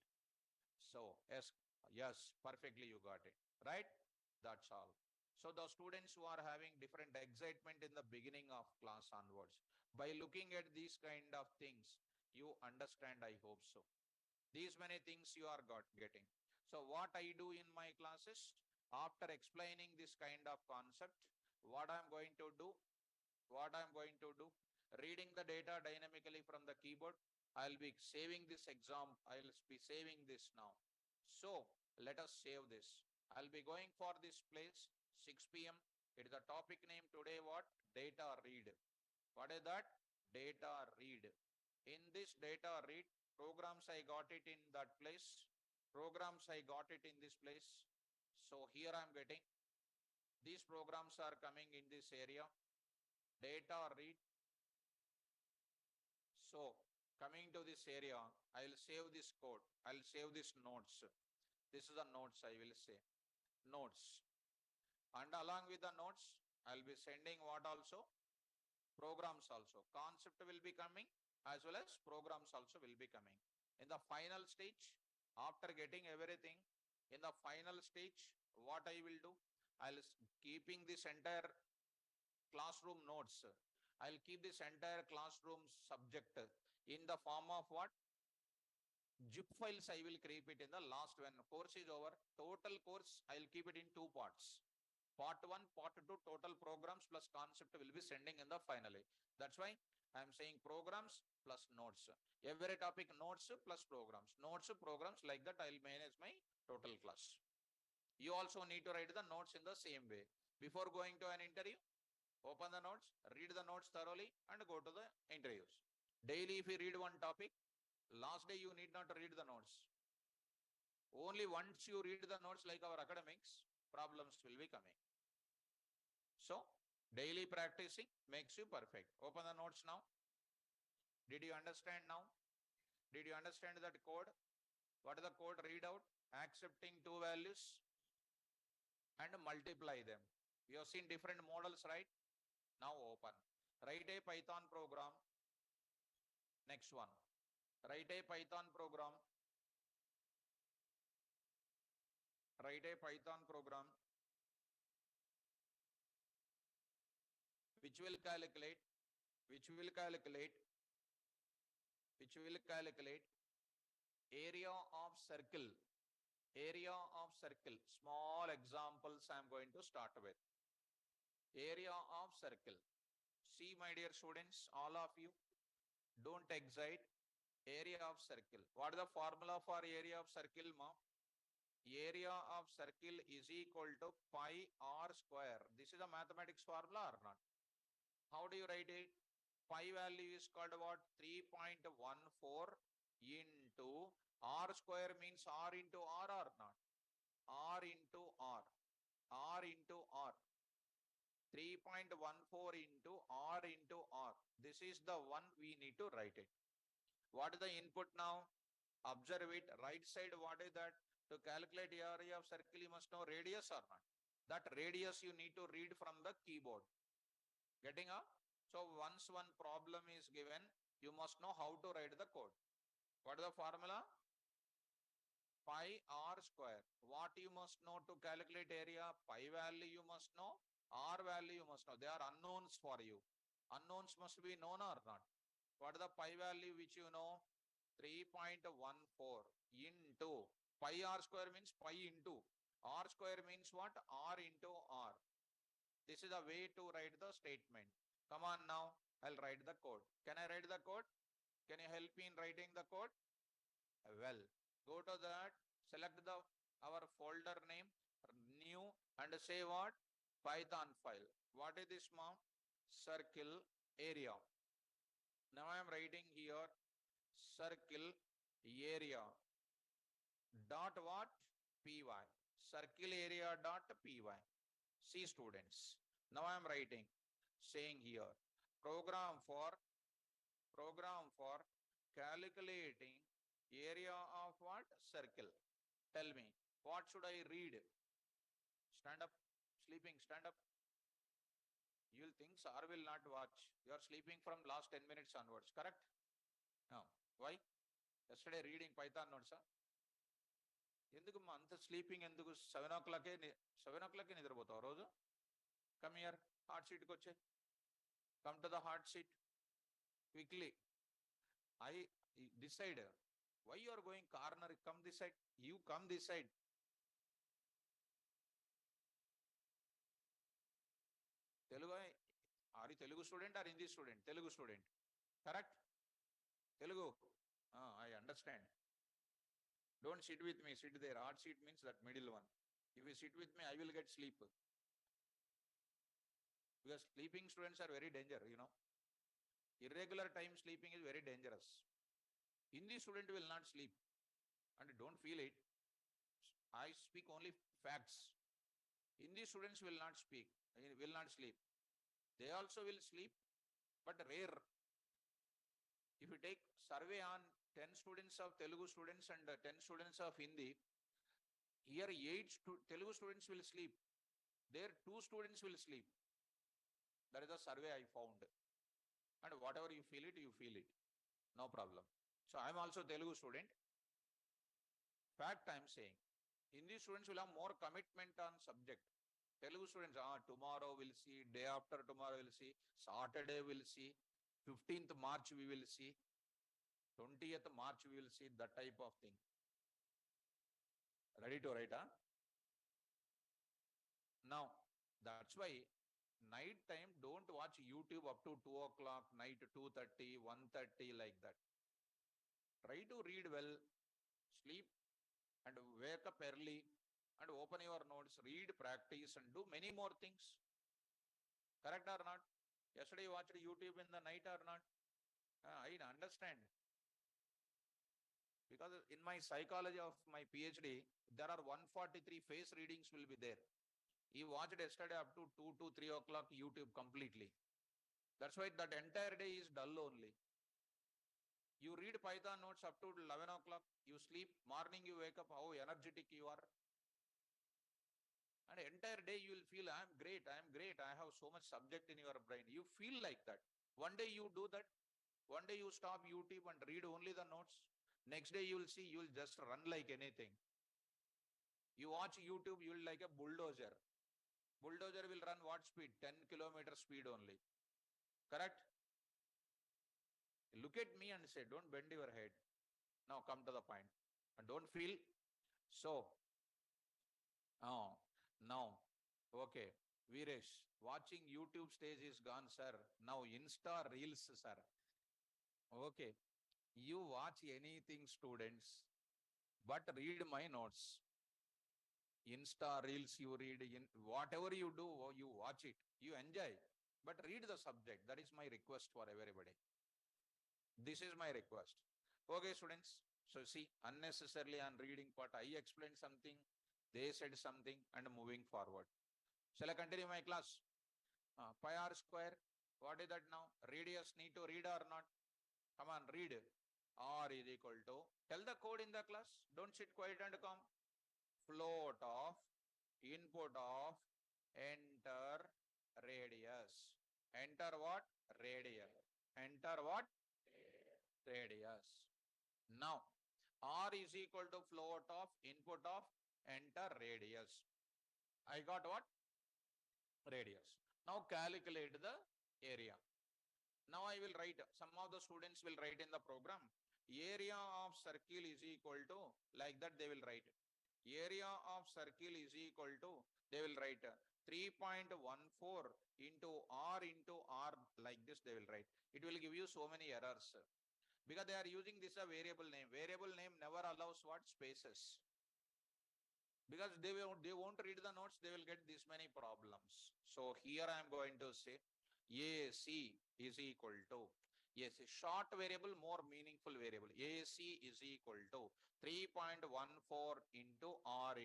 So yes, perfectly you got it, right? That's all. So the students who are having different excitement in the beginning of class onwards, by looking at these kind of things, you understand, I hope so. These many things you are getting. So what I do in my classes, after explaining this kind of concept, what I'm going to do, reading the data dynamically from the keyboard, I'll be saving this exam. I'll be saving this now. So let us save this. I'll be going for this place 6 p.m. It is the topic name today. What? Data read. What is that? Data read. In this data read, programs I got it in that place. Programs I got it in this place. So here I'm getting. These programs are coming in this area. Data read. So coming to this area, I'll save this code. I'll save this notes. This is the notes I will say. Notes. And along with the notes, I'll be sending what also? Programs also. Concept will be coming as well as programs also will be coming. In the final stage, after getting everything, in the final stage, what I will do? I'll keeping this entire classroom notes. I'll keep this entire classroom subject in the form of what? Zip files I will keep it in the last when course is over. Total course, I'll keep it in 2 parts. Part 1, part 2, total programs plus concept will be sending in the finally. That's why I'm saying programs plus notes. Every topic notes plus programs. Notes, programs, like that I'll manage my total class. You also need to write the notes in the same way. Before going to an interview, open the notes, read the notes thoroughly and go to the interviews. Daily if you read one topic, last day you need not read the notes. Only once you read the notes like our academics, problems will be coming. So Daily practicing makes you perfect. Open the notes now. Did you understand now? Did you understand that code? What is the code? Read out. Accepting two values and multiply them. You have seen different models, right? Now open. Write a Python program. Next one. Write a Python program. Write a Python program which will calculate area of circle. Small examples I am going to start with. Area of circle. See, my dear students, all of you, don't excite. Area of circle. What is the formula for area of circle, ma? Area of circle is equal to pi r square. This is a mathematics formula or not? How do you write it? Pi value is called what? 3.14 into r square means r into r or not? R into r. R into r. 3.14 into r into r. This is the one we need to write it. What is the input now? Observe it. Right side, what is that? To calculate area of circle, you must know radius or not. That radius you need to read from the keyboard. Getting up? So once one problem is given, you must know how to write the code. What is the formula? Pi r square. What you must know to calculate area? Pi value you must know. R value you must know. They are unknowns for you. Unknowns must be known or not. What is the pi value which you know? 3.14 into pi r square means pi into. R square means what? R into R. This is the way to write the statement. Come on now, I'll write the code. Can I write the code? Can you help me in writing the code? Well, go to that, select our folder name, new, and say what? Python file. What is this, mom? Circle area. Now I am writing here circle area dot what? Py. Circle area dot py. See, students. Now I am writing, saying here program for calculating area of what? Circle. Tell me, what should I read? Stand up. Sleeping, stand up. You will think sir will not watch. You are sleeping from last 10 minutes onwards, correct? No. Why? Yesterday reading Python notes, sir. ఎందుకు అంత sleeping ఎందుకు 7 o'clock నిద్రపోతావు రోజు? Come here, hot సీట్కి వచ్చే. Come to the hot seat quickly. I decide why you are going corner. Come this side. You come this side. Telugu, are you Telugu student or Hindi student? Telugu student, correct? Telugu. I understand. Don't sit with me. Sit there. Hard seat means that middle one. If you sit with me, I will get sleep. Because sleeping students are very dangerous, you know. Irregular time sleeping is very dangerous. Hindi student will not sleep. And don't feel it. I speak only facts. Hindi students will not speak, will not sleep. They also will sleep, but rare. If you take survey on 10 students of Telugu students and 10 students of Hindi, here 8 Telugu students will sleep. There 2 students will sleep. That is the survey I found. And whatever you feel it, you feel it. No problem. So I am also Telugu student. Fact I am saying. Hindi students will have more commitment on subject. Telugu students, tomorrow we'll see, day after tomorrow we'll see, Saturday we'll see, 15th March we will see, 20th March we will see, that type of thing. Ready to write, huh? Now, that's why night time don't watch YouTube up to 2 o'clock, night 2:30, 1:30 like that. Try to read well, sleep and wake up early and open your notes, read, practice and do many more things. Correct or not? Yesterday you watched YouTube in the night or not? I understand. Because in my psychology of my PhD, there are 143 face readings will be there. He watched yesterday up to 2 to 3 o'clock YouTube completely. That's why that entire day is dull only. You read Python notes up to 11 o'clock, you sleep, morning you wake up, how energetic you are. And entire day you will feel, I am great, I have so much subject in your brain. You feel like that. One day you do that, one day you stop YouTube and read only the notes. Next day you will see, you will just run like anything. You watch YouTube, you will like a bulldozer. Bulldozer will run what speed? 10 kilometer speed only. Correct? Look at me and say, don't bend your head. Now come to the point. And don't feel so. Oh, now, okay. Viresh, watching YouTube stage is gone, sir. Now Insta Reels, sir. Okay. You watch anything, students, but read my notes. Insta Reels, you read, in whatever you do, you watch it. You enjoy. But read the subject. That is my request for everybody. This is my request. Okay, students. So see, unnecessarily on reading part, I explained something, they said something, and moving forward. Shall I continue my class? Pi r square. What is that now? Radius need to read or not? Come on, read. R is equal to, tell the code in the class. Don't sit quiet and come. Float of, input of, enter radius. Enter what? Radius. Enter what? Radius. Now, R is equal to float of, input of, enter radius. I got what? Radius. Now calculate the area. Now I will write, some of the students will write in the program, area of circle is equal to, like that they will write. Area of circle is equal to, they will write 3.14 into R, like this they will write. It will give you so many errors. Because they are using this a variable name. Variable name never allows what? Spaces. Because they won't read the notes, they will get this many problems. So here I am going to say AC is equal to, yes, short variable, more meaningful variable. AC is equal to 3.14 into R.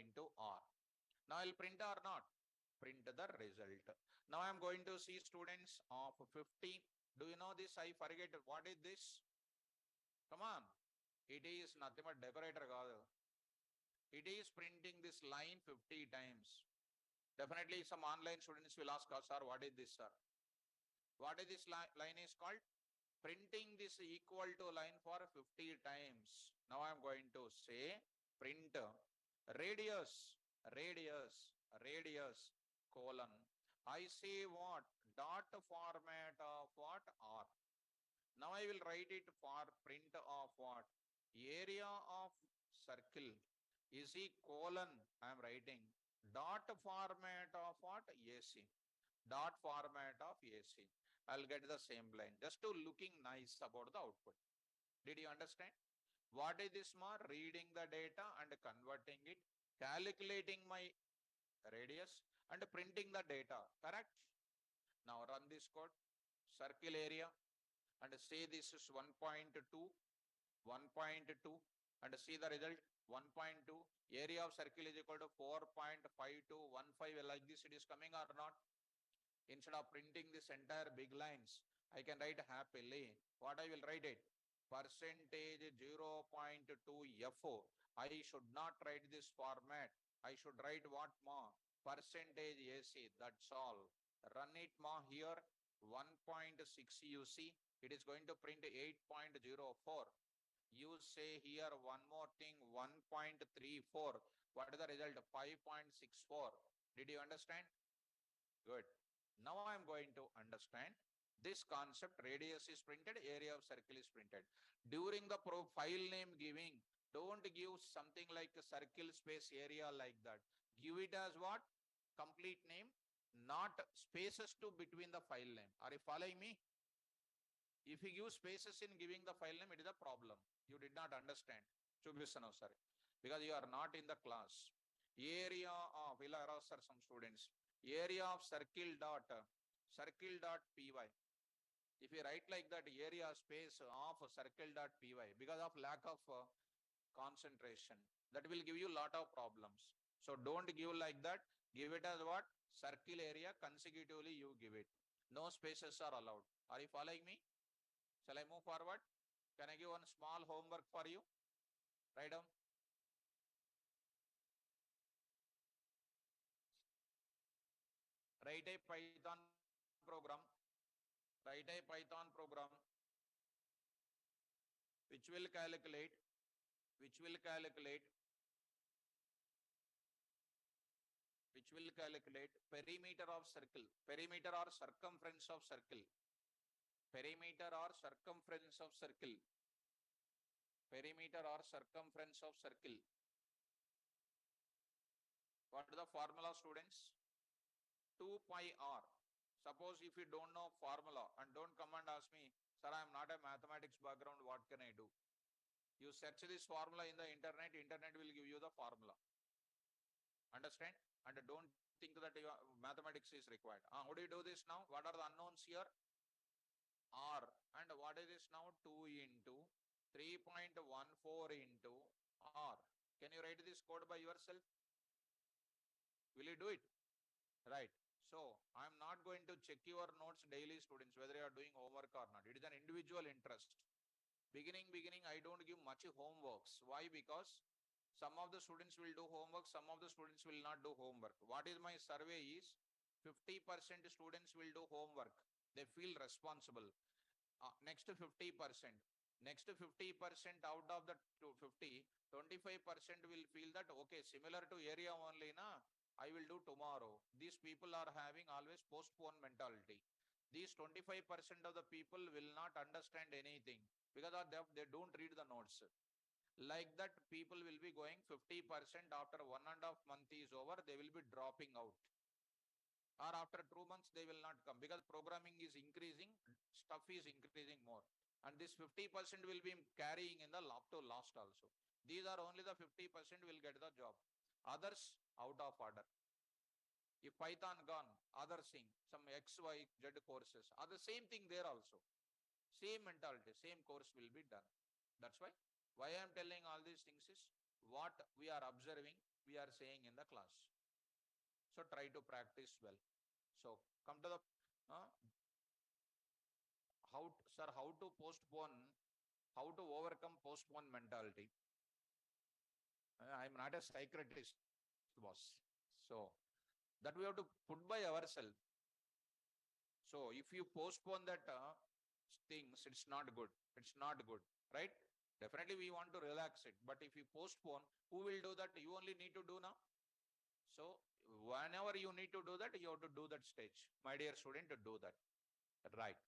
Now I'll print or not? Print the result. Now I am going to see students of 50. Do you know this? I forget. What is this? Come on. It is nothing but decorator. It is printing this line 50 times. Definitely some online students will ask us, sir, what is this, sir? What is this line is called? Printing this equal to line for 50 times. Now I am going to say print radius, colon. I say what? Dot format of what? R. Now I will write it for print of what? Area of circle is colon. I am writing dot format of what? AC. Dot format of AC. I'll get the same line just to looking nice about the output. Did you understand? What is this more? Reading the data and converting it, calculating my radius and printing the data. Correct? Now run this code. Circle area and say this is 1.2, 1.2 and see the result 1.2. Area of circle is equal to 4.5215. Like this it is coming or not? Instead of printing this entire big lines, I can write happily. What I will write it? Percentage 0.2 FO. I should not write this format. I should write what more? Percentage AC. That's all. Run it more here. 1.6 you see. It is going to print 8.04. You say here one more thing, 1.34. What is the result? 5.64. Did you understand? Good. Now I am going to understand this concept. Radius is printed, area of circle is printed. During the file name giving, don't give something like a circle space area like that. Give it as what? Complete name, not spaces to between the file name. Are you following me? If you give spaces in giving the file name, it is a problem. You did not understand. Sorry. Because you are not in the class. Area of, will ask some students. Area of circle dot py. If you write like that, area space of circle dot py, because of lack of concentration, that will give you lot of problems. So don't give like that. Give it as what? Circle area, consecutively you give it. No spaces are allowed. Are you following me? Shall I move forward? Can I give one small homework for you? Write down. Write a Python program. Write a Python program which will calculate perimeter of circle, perimeter or circumference of circle, perimeter or circumference of circle, perimeter or circumference of circle. What is the formula, students? 2 pi r. Suppose if you don't know formula, and don't come and ask me, sir, I am not a mathematics background, what can I do? You search this formula in the internet, internet will give you the formula. Understand? And don't think that your mathematics is required. How do you do this now? What are the unknowns here? R. And what is this now? 2 into 3.14 into R. Can you write this code by yourself? Will you do it? Right. So I am not going to check your notes daily, students, whether you are doing homework or not. It is an individual interest. Beginning, I don't give much homeworks. Why? Because some of the students will do homework, some of the students will not do homework. What is my survey is 50% students will do homework. They feel responsible. Next 50%. Next 50% out of the 50, 25% will feel that, okay, similar to area only, na, I will do tomorrow. These people are having always postpone mentality. These 25% of the people will not understand anything because they don't read the notes. Like that, people will be going 50% after 1.5 months is over, they will be dropping out. Or after 2 months, they will not come because programming is increasing, stuff is increasing more. And this 50% will be carrying in the up to last also. These are only the 50% will get the job. Others out of order. If Python gone, others thing, some X, Y, Z courses are the same thing there also. Same mentality, same course will be done. That's why I am telling all these things is what we are observing, we are saying in the class. So try to practice well. So come to the how to postpone, how to overcome postpone mentality. I am not a psychiatrist, boss. So that we have to put by ourselves. So if you postpone that things, it's not good. It's not good, right? Definitely we want to relax it. But if you postpone, who will do that? You only need to do now. So whenever you need to do that, you have to do that stage. My dear student, to do that. Right.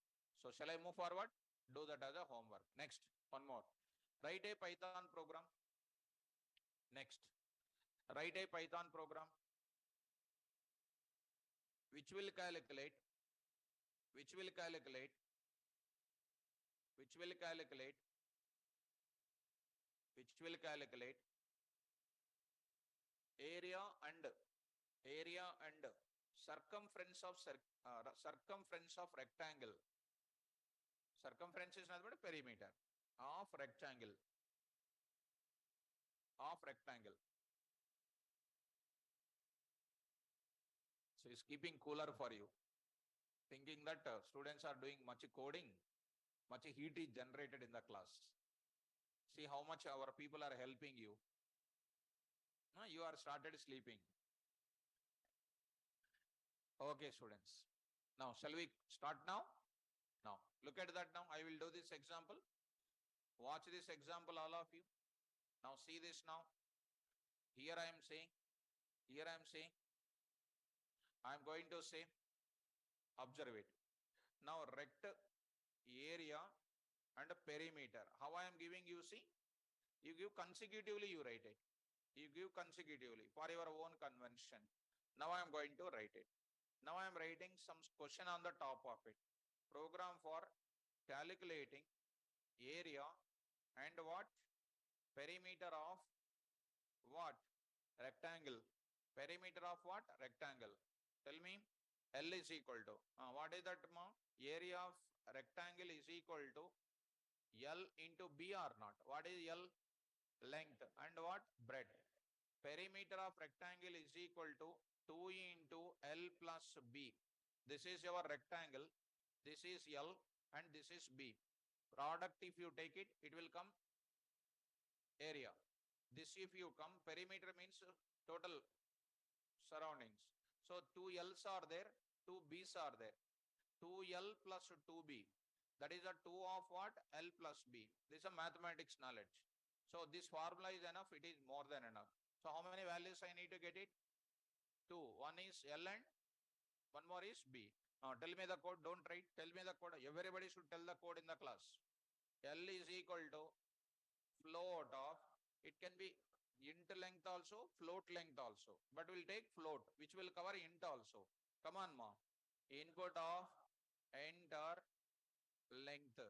So shall I move forward? Do that as a homework. Next, one more. Write a Python program. Next. Write a Python program which will calculate area and circumference of rectangle. Circumference is nothing but a perimeter of rectangle. So it's keeping cooler for you. Thinking that students are doing much coding, much heat is generated in the class. See how much our people are helping you. No, you are started sleeping. Okay, students. Now, shall we start now? Now, look at that now. I will do this example. Watch this example, all of you. Now, see this now. Here I am saying, I am going to say, observe it. Now, rect, area, and perimeter. How I am giving you, see? You give consecutively, you write it. You give consecutively for your own convention. Now I am going to write it. Now I am writing some question on the top of it. Program for calculating area and what? Perimeter of what? Rectangle. Perimeter of what? Rectangle. Tell me. L is equal to. What is that, ma? Area of rectangle is equal to L into B or not? What is L? Length. And what? Breadth. perimeter of rectangle is equal to 2 into L plus B. This is your rectangle, this is L and this is B. Product if you take it, it will come area. This if you come, perimeter means total surroundings. So 2 L's are there, 2 B's are there. 2L plus 2B. That is a 2 of what? L plus B. This is a mathematics knowledge. So this formula is enough, it is more than enough. So how many values I need to get it? 2. One is L and one more is B. Now tell me the code, don't write. Tell me the code. Everybody should tell the code in the class. L is equal to float of, it can be int length also, float length also. But we'll take float, which will cover int also. Come on, ma. Input of enter length.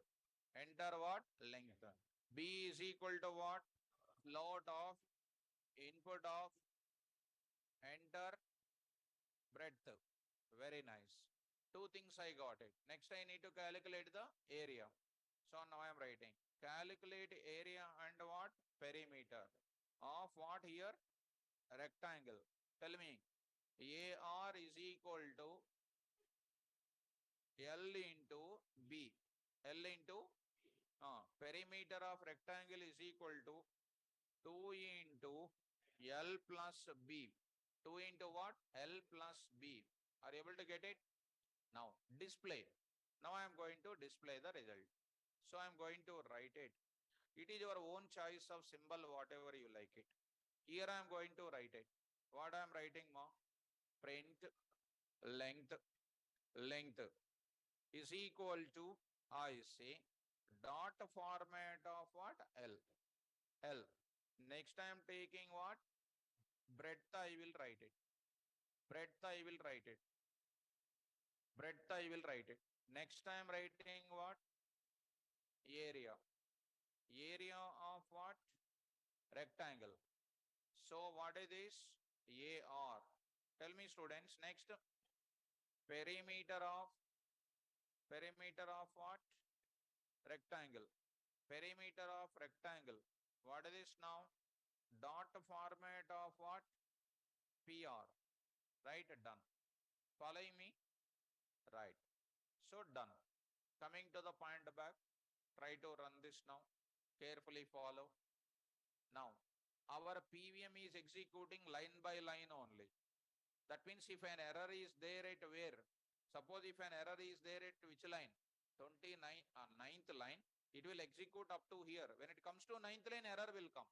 Enter what? Length. B is equal to what? Float of input of enter breadth. Very nice. Two things I got it. Next I need to calculate the area. So now I am writing. Calculate area and what? Perimeter. Of what here? Rectangle. Tell me. AR is equal to L into B. L into perimeter of rectangle is equal to 2 into L plus B. 2 into what? L plus B. Are you able to get it? Now display. Now I am going to display the result. So I am going to write it. It is your own choice of symbol, whatever you like it. Here I am going to write it. What I am writing, ma? Print length is equal to, I say, dot format of what? L. L. Next I am taking what? Breadth I will write it. Breadth I will write it. Breadth I will write it. Next I am writing what? Area. Area of what? Rectangle. So what is this? AR. Tell me students, next. Perimeter of what? Rectangle. Perimeter of rectangle. What is this now? Dot format of what? PR. Right, done. Following me? Right. So done. Coming to the point back. Try to run this now. Carefully follow. Now, our PVM is executing line by line only. That means if an error is there at where? Suppose if an error is there at which line? 9th line. It will execute up to here. When it comes to 9th line, error will come.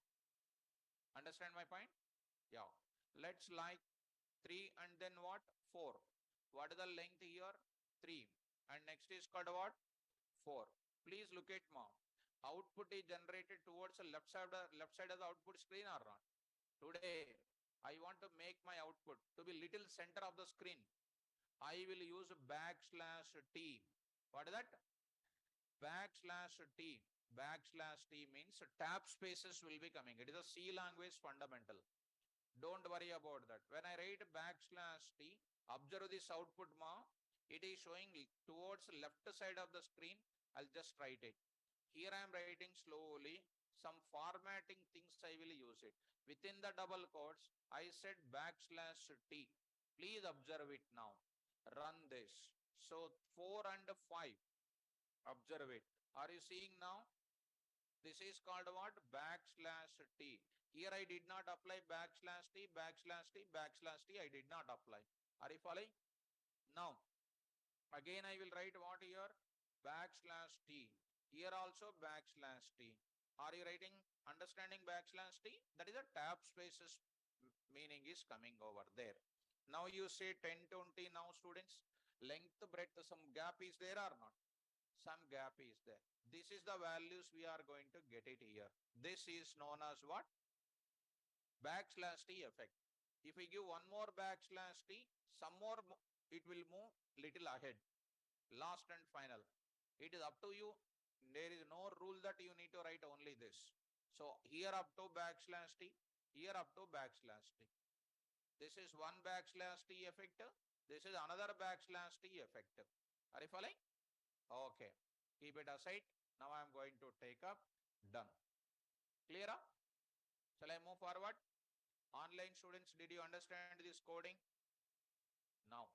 Understand my point? Yeah. Let's like 3 and then what? 4. What is the length here? 3. And next is called what? 4. Please look at mom. Output is generated towards the left side of the output screen or not? Today, I want to make my output to be little center of the screen. I will use \T. What is that? \T. \T means tab spaces will be coming. It is a C language fundamental. Don't worry about that. When I write \T, observe this output ma. It is showing towards left side of the screen. I'll just write it. Here I am writing slowly. Some formatting things I will use it. Within the double quotes, I said \T. Please observe it now. Run this. So 4 and 5. Observe it. Are you seeing now? This is called what? \T. Here I did not apply \T. I did not apply. Are you following? Now, again I will write what here? \T. Here also \T. Are you writing, understanding \T? That is a tab spaces meaning is coming over there. Now you say 10, 20 now students. Length, breadth, some gap is there or not? Some gap is there. This is the values we are going to get it here. This is known as what? \T effect. If we give one more \T, some more it will move little ahead. Last and final. It is up to you. There is no rule that you need to write only this. So here up to \T, here up to \T. This is one \T effect. This is another \T effect. Are you following? Okay. Keep it aside. Now I am going to take up. Done. Clear up? Shall I move forward? Online students, did you understand this coding? Now,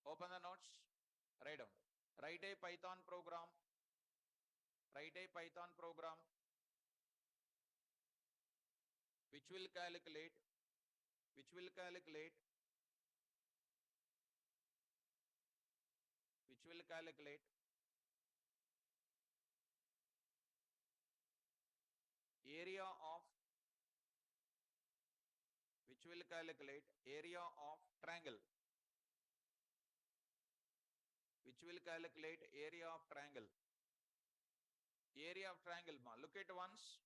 open the notes, write them. Write a Python program. Write a Python program which will calculate which will calculate area of triangle, area of triangle ma. Look at once.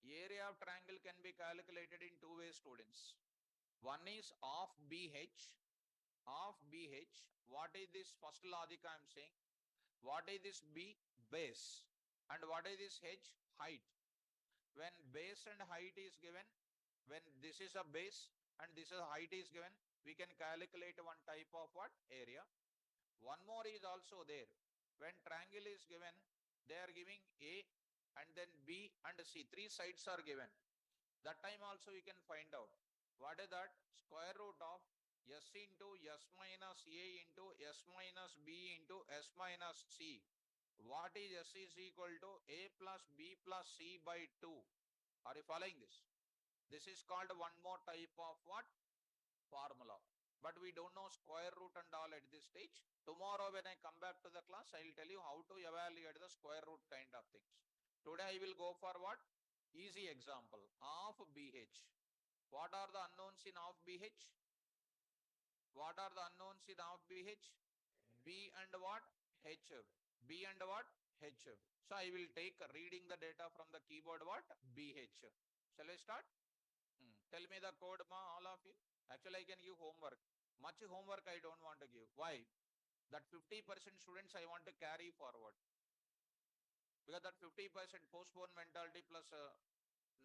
Area of triangle can be calculated in two ways, students. One is of BH. What is this first logic I am saying? What is this B? Base. And what is this H? Height. When base and height is given, when this is a base and this is height is given, we can calculate one type of what? Area. One more is also there. When triangle is given, they are giving A and then B and C. Three sides are given. That time also you can find out. What is that? Square root of S into S minus A into S minus B into S minus C. What is S is equal to A plus B plus C by 2. Are you following this? This is called one more type of what? Formula. But we don't know square root and all at this stage. Tomorrow when I come back to the class, I will tell you how to evaluate the square root kind of things. Today I will go for what? Easy example of BH. What are the unknowns in of BH? What are the unknowns in of BH? B and what? H. B and what? H. So I will take reading the data from the keyboard what? BH. Shall we start? Tell me the code ma, all of you. Actually I can give homework. Much homework I don't want to give. Why? That 50% students I want to carry forward. Because that 50% postpone mentality plus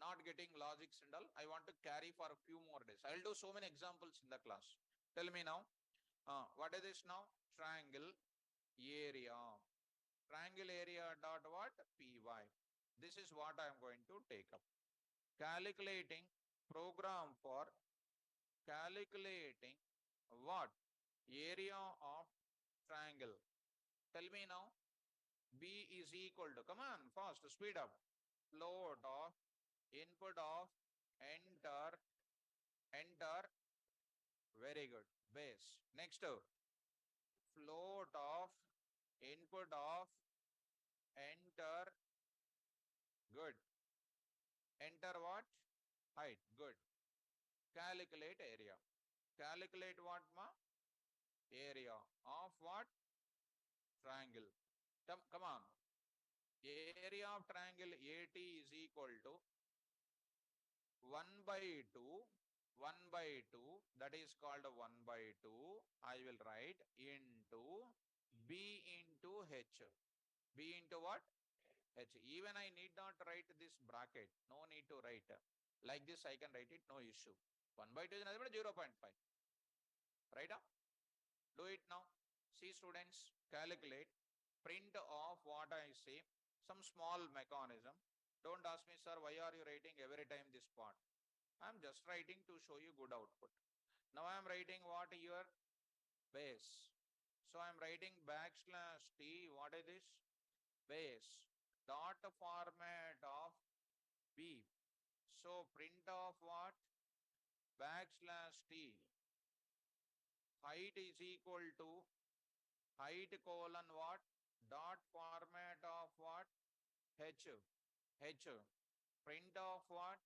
not getting logics and all, I want to carry for a few more days. I'll do so many examples in the class. Tell me now, what is this now? Triangle area. Triangle area dot what? Py. This is what I am going to take up. Calculating program for calculating what? Area of triangle. Tell me now. B is equal to, come on, fast, speed up. Float of input of enter, very good, base. Next, float of input of enter, good. Enter what? Height, good. Calculate area. Calculate what ma? Area of what? Triangle. Come on. Area of triangle AT is equal to 1 by 2, that is called 1 by 2. I will write into B into H. B into what? H. Even I need not write this bracket. No need to write. Like this I can write it, no issue. 1 by 2 is nothing but 0.5. Right up? Do it now. See students, calculate. Print off what I say. Some small mechanism. Don't ask me, sir, why are you writing every time this part? I am just writing to show you good output. Now I am writing what your base. So I am writing backslash T. What is this? Base. Dot format of B. So print of what? Backslash T. Height is equal to height colon what? Dot format of what? H. Print of what?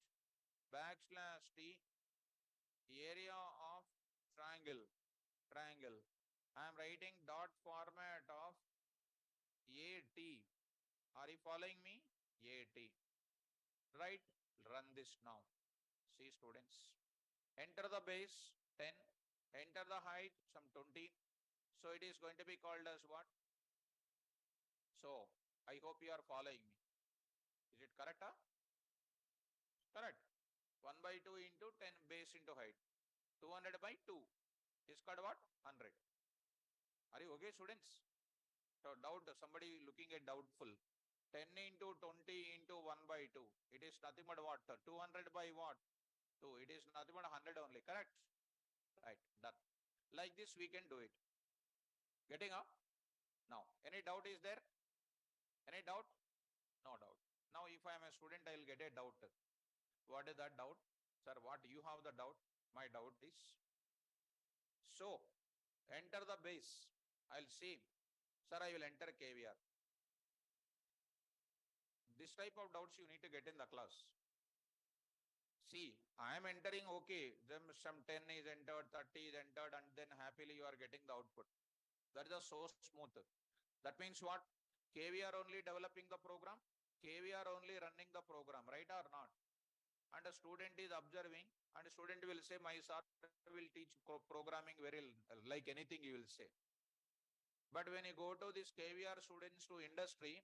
Backslash T. Area of triangle. I am writing dot format of AT. Are you following me? AT. Right? Run this now. See students. Enter the base 10. Enter the height some 20. So it is going to be called as what? So I hope you are following me. Is it correct? Huh? Correct. 1 by 2 into 10 base into height. 200 by 2 is called what? 100. Are you okay, students? So doubt, somebody looking at doubtful. 10 into 20 into 1 by 2. It is nothing but what? 200 by what? 2. It is nothing but 100 only. Correct? Right. Done. Like this, we can do it. Getting up? Now, any doubt is there? Any doubt? No doubt. Now, if I am a student, I will get a doubt. What is that doubt? Sir, what you have the doubt? My doubt is, so enter the base. I'll see. Sir, I will enter KVR. This type of doubts you need to get in the class. See, I am entering, okay, then some 10 is entered, 30 is entered, and then happily you are getting the output. That is so smooth. That means what? KVR only developing the program, KVR only running the program, right or not? And a student is observing, and a student will say, my sir will teach programming very like anything you will say. But when you go to this KVR students to industry,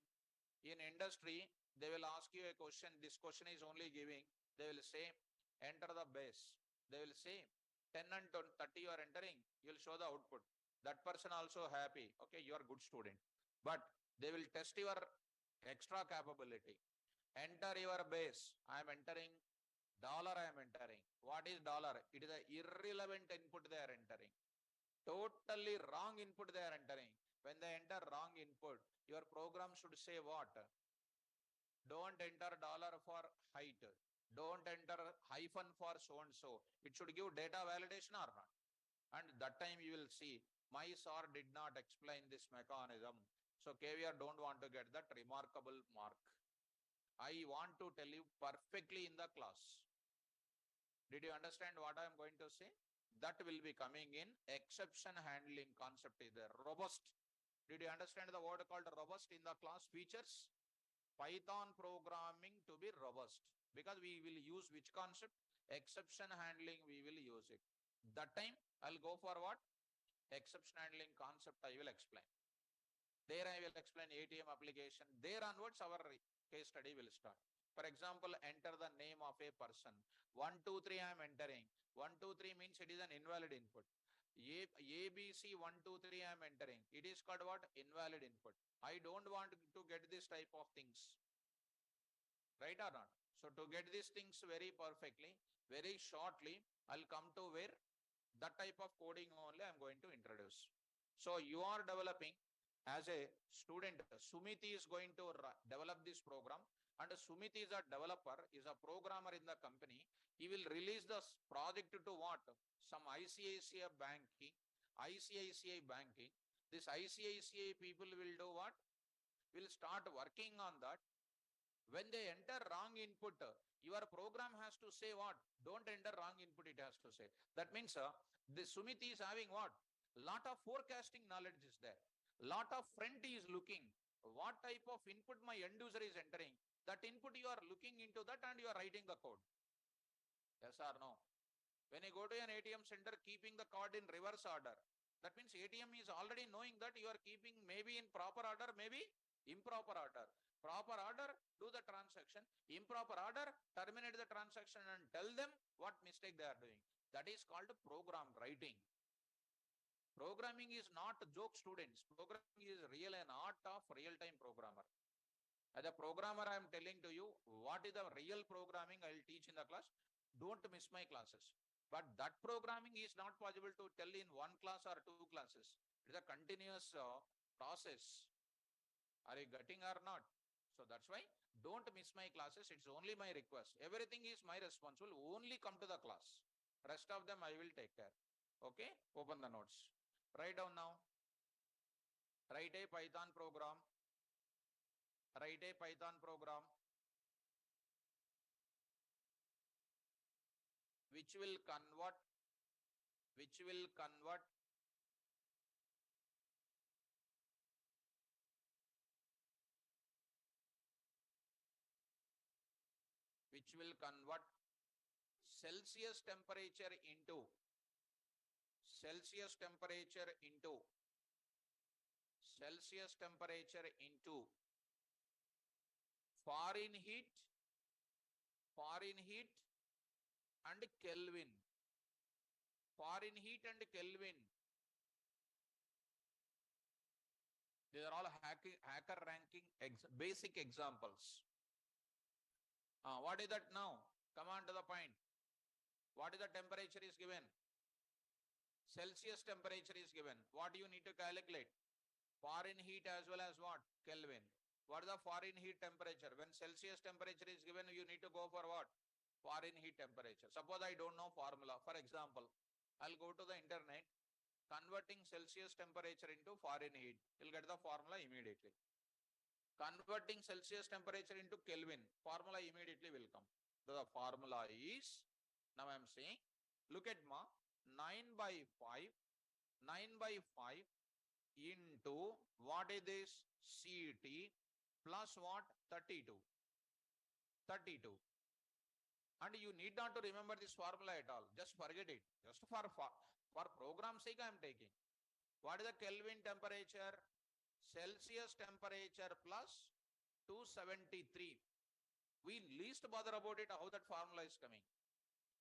in industry, they will ask you a question. This question is only giving. They will say, enter the base. They will say, 10 and 30 you are entering. You will show the output. That person also happy. Okay, you are good student. But they will test your extra capability. Enter your base. I am entering dollar. I am entering. What is dollar? It is an irrelevant input they are entering. Totally wrong input they are entering. When they enter wrong input, your program should say what? Don't enter dollar for height. Don't enter hyphen for so and so. It should give data validation or not. And that time you will see, my sir did not explain this mechanism. So KVR don't want to get that remarkable mark. I want to tell you perfectly in the class. Did you understand what I am going to say? That will be coming in exception handling concept is there. Robust. Did you understand the word called robust in the class features? Python programming to be robust, because we will use which concept? Exception handling we will use it. That time I'll go for what? Exception handling concept I will explain. There I will explain ATM application. There onwards our case study will start. For example, enter the name of a person. 1, 2, 3 I am entering. 1, 2, 3 means it is an invalid input. ABC 1, 2, 3 I am entering. It is called what? Invalid input. I don't want to get this type of things. Right or not? So to get these things very perfectly, very shortly, I'll come to where that type of coding only I'm going to introduce. So you are developing as a student. Sumit is going to develop this program, and Sumit is a developer, is a programmer in the company. He will release this project to what? Some ICICI banking, ICICI banking. This ICICI people will do what? Will start working on that. When they enter wrong input, your program has to say what? Don't enter wrong input, it has to say. That means the Sumit is having what? Lot of forecasting knowledge is there. Lot of front is looking. What type of input my end user is entering? That input you are looking into that and you are writing the code. Yes or no? When you go to an ATM center, keeping the card in reverse order. That means ATM is already knowing that you are keeping maybe in proper order, maybe improper order. Proper order, do the transaction. Improper order, terminate the transaction and tell them what mistake they are doing. That is called program writing. Programming is not a joke, students. Programming is real an art of real-time programmer. As a programmer, I am telling to you what is the real programming I will teach in the class. Don't miss my classes. But that programming is not possible to tell in one class or two classes. It is a continuous process. Are you getting or not? So that's why don't miss my classes. It's only my request. Everything is my responsible. Only come to the class. Rest of them I will take care. Okay? Open the notes. Write down now. Write a Python program. Write a Python program which will convert Celsius temperature into Fahrenheit and Kelvin. Fahrenheit and Kelvin. These are all hacker ranking basic examples. What is that now? Come on to the point. What is the temperature is given? Celsius temperature is given. What do you need to calculate? Fahrenheit as well as what? Kelvin. What is the Fahrenheit temperature? When Celsius temperature is given, you need to go for what? Fahrenheit temperature. Suppose I don't know formula. For example, I'll go to the internet, converting Celsius temperature into Fahrenheit. You'll get the formula immediately. Converting Celsius temperature into Kelvin, formula immediately will come. The formula is, now I am saying, look at 9 by 5 into what is this? CT plus what? 32. And you need not to remember this formula at all. Just forget it. Just for program sake I am taking. What is the Kelvin temperature? Celsius temperature plus 273. We least bother about it, how that formula is coming.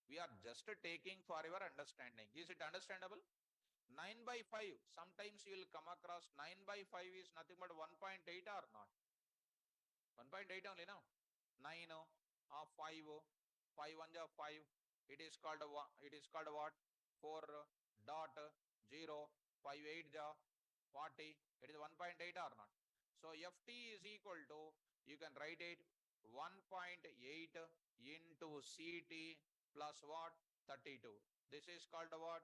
We are just taking for your understanding. Is it understandable? 9 by 5. Sometimes you will come across 9 by 5 is nothing but 1.8 or not. 1.8 only now. 9 or 5. 5 1 5. It is called what? 4.0. 5 8 40. It is 1.8 or not. So FT is equal to, you can write it 1.8 into CT plus what? 32. This is called what?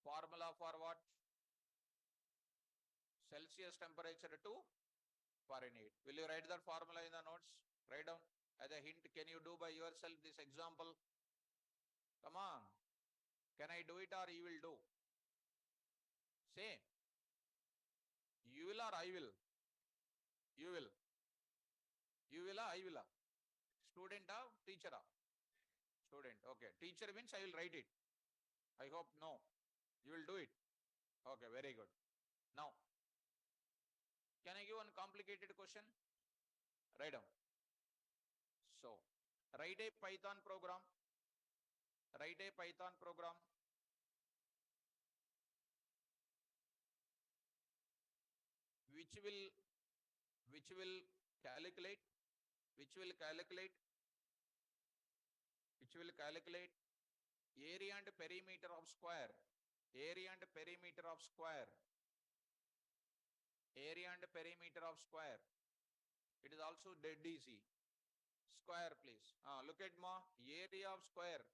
Formula for what? Celsius temperature to Fahrenheit. Will you write that formula in the notes? Write down. As a hint, can you do by yourself this example? Come on. Can I do it or you will do? Say. You will or I will? You will. You will or I will? Student or teacher? Student. Okay. Teacher means I will write it. I hope no. You will do it. Okay, very good. Now, can I give one complicated question? Write down. So, write a Python program. Write a Python program. Which will calculate area and perimeter of square. Area and perimeter of square. Area and perimeter of square. It is also dead easy. Square, please. Look at area of square.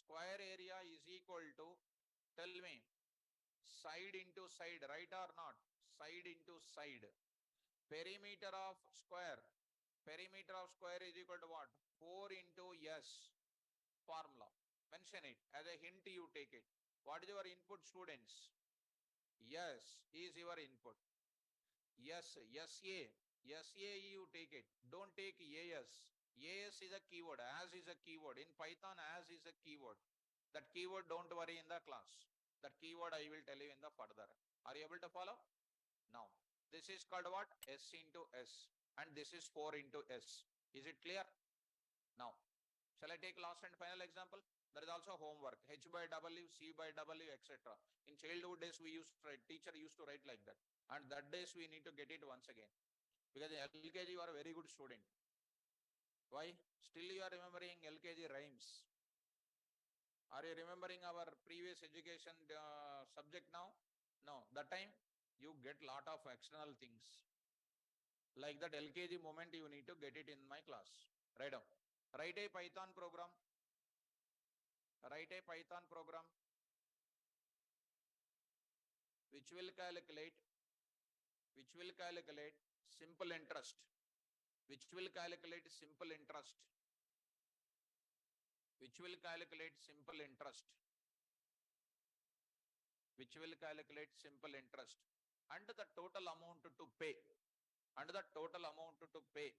Square area is equal to, tell me, side into side, right or not? Side into side. Perimeter of square. Perimeter of square is equal to what? 4 into S. Formula. Mention it. As a hint, you take it. What is your input, students? Yes is your input. Yes, SA. SA you take it. Don't take AS. AS is a keyword. As is a keyword. In Python, as is a keyword. That keyword don't worry in the class. That keyword I will tell you in the further. Are you able to follow? Now, this is called what? S into S. And this is 4 into S. Is it clear? Now, shall I take last and final example? There is also homework. H by W, C by W, etc. In childhood days, we used to write, teacher used to write like that. And that days we need to get it once again. Because in LKG you are a very good student. Why? Still you are remembering LKG rhymes. Are you remembering our previous education subject now? No. That time you get lot of external things. Like that LKG moment you need to get it in my class. Write down. Write a Python program. Write a Python program which will calculate simple interest. Which will calculate simple interest. Which will calculate simple interest. Which will calculate simple interest. And the total amount to pay. And the total amount to pay.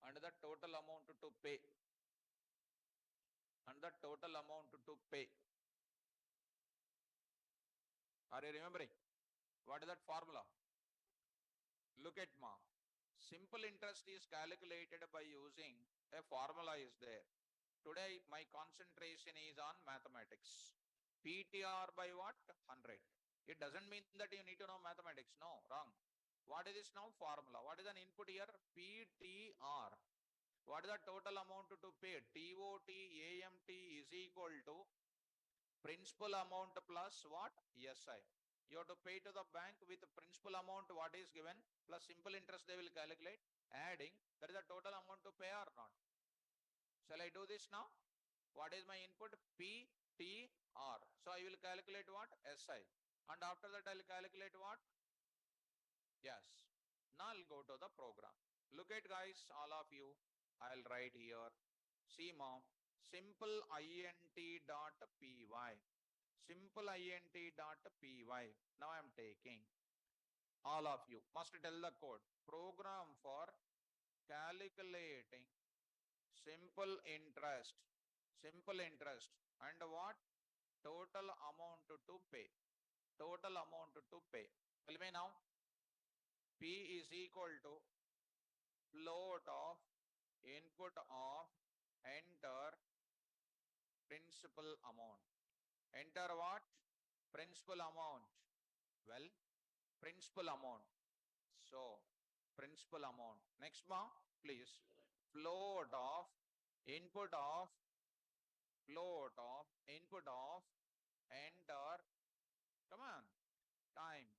And the total amount to pay. And the total amount to pay. Are you remembering? What is that formula? Look at simple interest is calculated by using a formula is there. Today my concentration is on mathematics. PTR by what? 100. It doesn't mean that you need to know mathematics. No, wrong. What is this now? Formula. What is an input here? PTR. What is the total amount to pay? TOT AMT is equal to principal amount plus what? SI. You have to pay to the bank with principal amount what is given plus simple interest they will calculate. Adding, that is the total amount to pay or not. Shall I do this now? What is my input? PTR. So I will calculate what? SI. And after that I will calculate what? Yes. Now I'll go to the program. Look at guys, all of you. I'll write here. See mom. Simple int dot py. Simple int dot py. Now I'm taking. All of you must tell the code. Program for calculating simple interest. Simple interest. And what? Total amount to pay. Total amount to pay. Tell me now. P is equal to float of input of enter principal amount. Enter what? Principal amount. Well, principal amount. So, principal amount. Next ma, please. Float of input of enter. Come on. Time.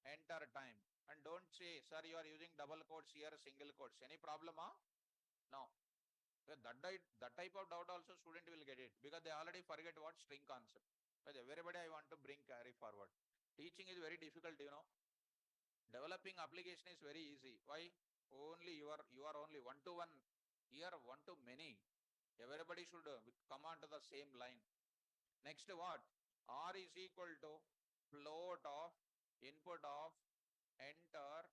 Enter time. And don't say, sir, you are using double quotes here, single quotes. Any problem, huh? No. That type of doubt also student will get it because they already forget what string concept. But everybody I want to bring carry forward. Teaching is very difficult, you know. Developing application is very easy. Why? Only you are only one to one. Here one to many. Everybody should come onto the same line. Next what? R is equal to float of input of enter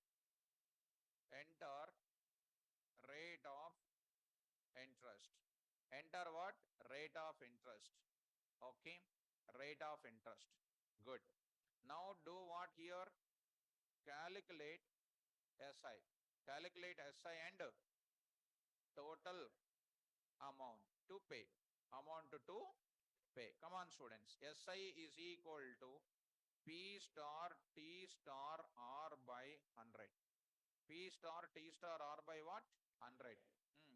rate of interest. Enter what? Rate of interest. Okay. Rate of interest. Good. Now do what here? Calculate SI. Calculate SI and total amount to pay. Amount to pay. Come on students. SI is equal to P star T star R by 100. P star T star R by what? 100.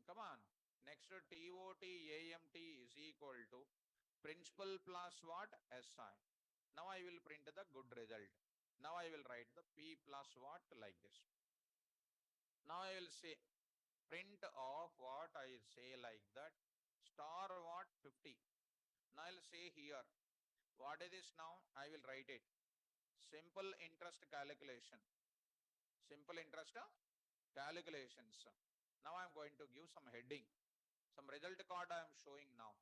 Come on. Next TOT AMT is equal to principal plus what? SI. Now I will print the good result. Now I will write the P plus what like this. Now I will say print of what I say like that. Star what? 50. Now I'll say here. What is this now? I will write it. Simple interest calculation. Simple interest calculations. Now I am going to give some heading. Some result card I am showing now.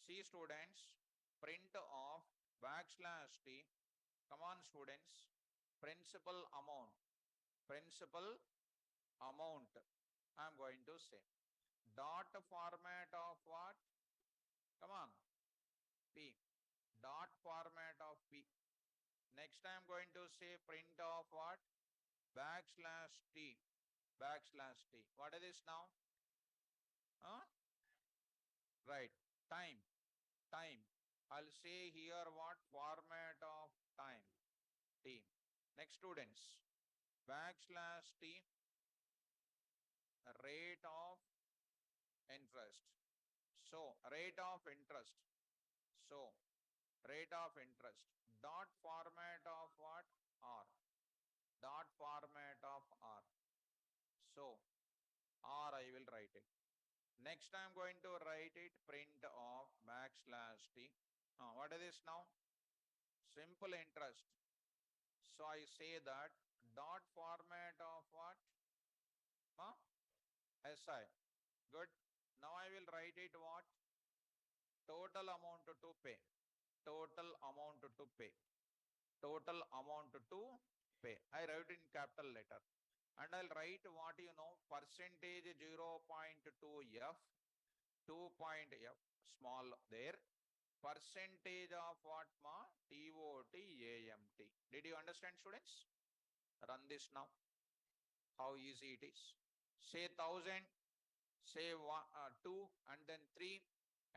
See students, print of \t. Come on students, principal amount. Principal amount. I am going to say. Dot format of what? Come on. P. Dot format of P. Next I am going to say print of what? \t. \t. What is this now? Huh? Right. Time. Time. I'll say here what? Format of time. T. Next students. \t. Rate of interest. So rate of interest. So rate of interest. Dot format of what? R. Dot format of R. So R I will write it. Next I am going to write it print of \t. What is this now? Simple interest. So I say that dot format of what? SI. Good. Now I will write it what? Total amount to pay. Total amount to pay. Total amount to pay. I write in capital letter. And I'll write what you know, percentage 0.2 F, 2.F, small there. Percentage of what ma? TOT AMT. Did you understand students? Run this now. How easy it is. Say 1000, say 2 and then 3.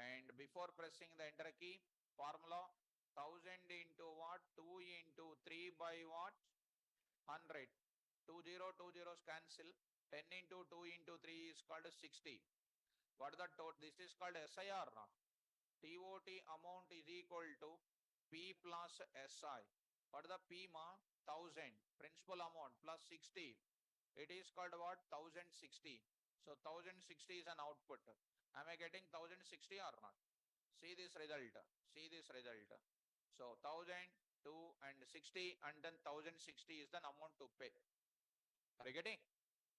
And before pressing the enter key, formula 1000 into what? 2 into 3 by what? 100. 2 zeros cancel. 10 into 2 into 3 is called 60. What is the total? This is called SIR not? TOT amount is equal to P plus SI. What is the P ma? 1000. Principal amount plus 60. It is called what? 1060. So 1060 is an output. Am I getting 1060 or not? See this result. See this result. So 1000, 2 and 60 and then 1060 is the amount to pay. Are you getting?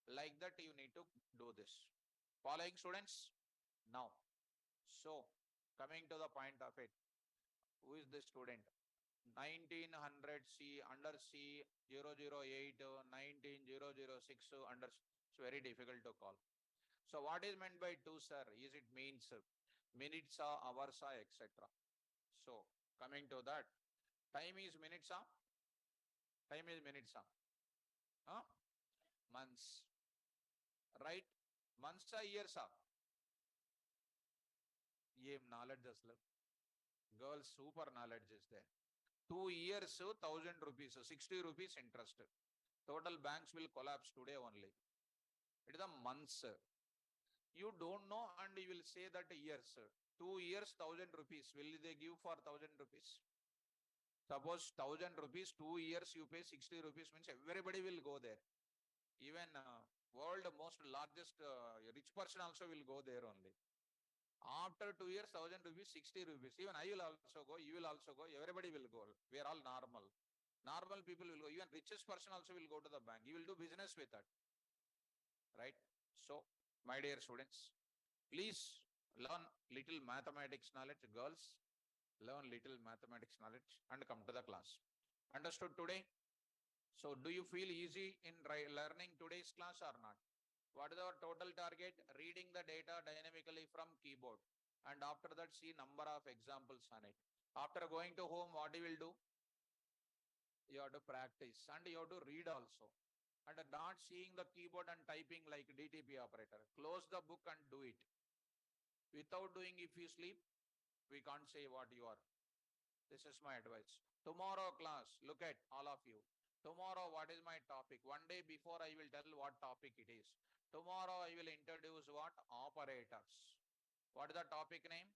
Like that you need to do this. Following students? Now. So coming to the point of it. Who is this student? 1900 C under C 008 19006 under. It's very difficult to call. So what is meant by 2, sir? Is it means minutes, hours, etc. So coming to that, time is minutes, time is minutes, months, right? Months, years, knowledge asla. Girls, super knowledge is there. 2 years, 1000 rupees, 60 rupees interest. Total banks will collapse today only. It is a months. You don't know and you will say that years. 2 years, 1000 rupees. Will they give for 1000 rupees? Suppose 1000 rupees, 2 years you pay 60 rupees means everybody will go there. Even world most largest rich person also will go there only. After 2 years, 1000 rupees, 60 rupees. Even I will also go, you will also go, everybody will go. We are all normal. Normal people will go. Even richest person also will go to the bank. He will do business with that. Right? So, my dear students, please learn little mathematics knowledge. Girls, learn little mathematics knowledge and come to the class. Understood today? So, do you feel easy in learning today's class or not? What is our total target? Reading the data dynamically from keyboard. And after that, see number of examples on it. After going to home, what you will do? You have to practice and you have to read also. And not seeing the keyboard and typing like DTP operator. Close the book and do it. Without doing, if you sleep, we can't say what you are. This is my advice. Tomorrow class, look at all of you. Tomorrow, what is my topic? One day before, I will tell what topic it is. Tomorrow, I will introduce what? Operators. What is the topic name?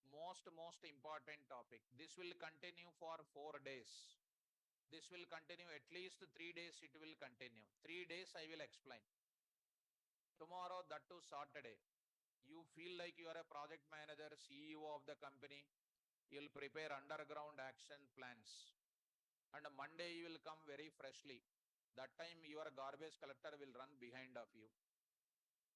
Most important topic. This will continue for 4 days. This will continue at least 3 days. It will continue. 3 days, I will explain. Tomorrow, that too Saturday. You feel like you are a project manager, CEO of the company. You will prepare underground action plans. And Monday you will come very freshly. That time your garbage collector will run behind of you.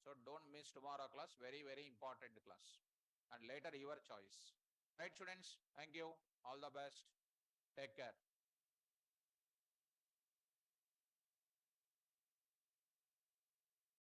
So don't miss tomorrow class. Very, very important class. And later your choice. Right, students? Thank you. All the best. Take care.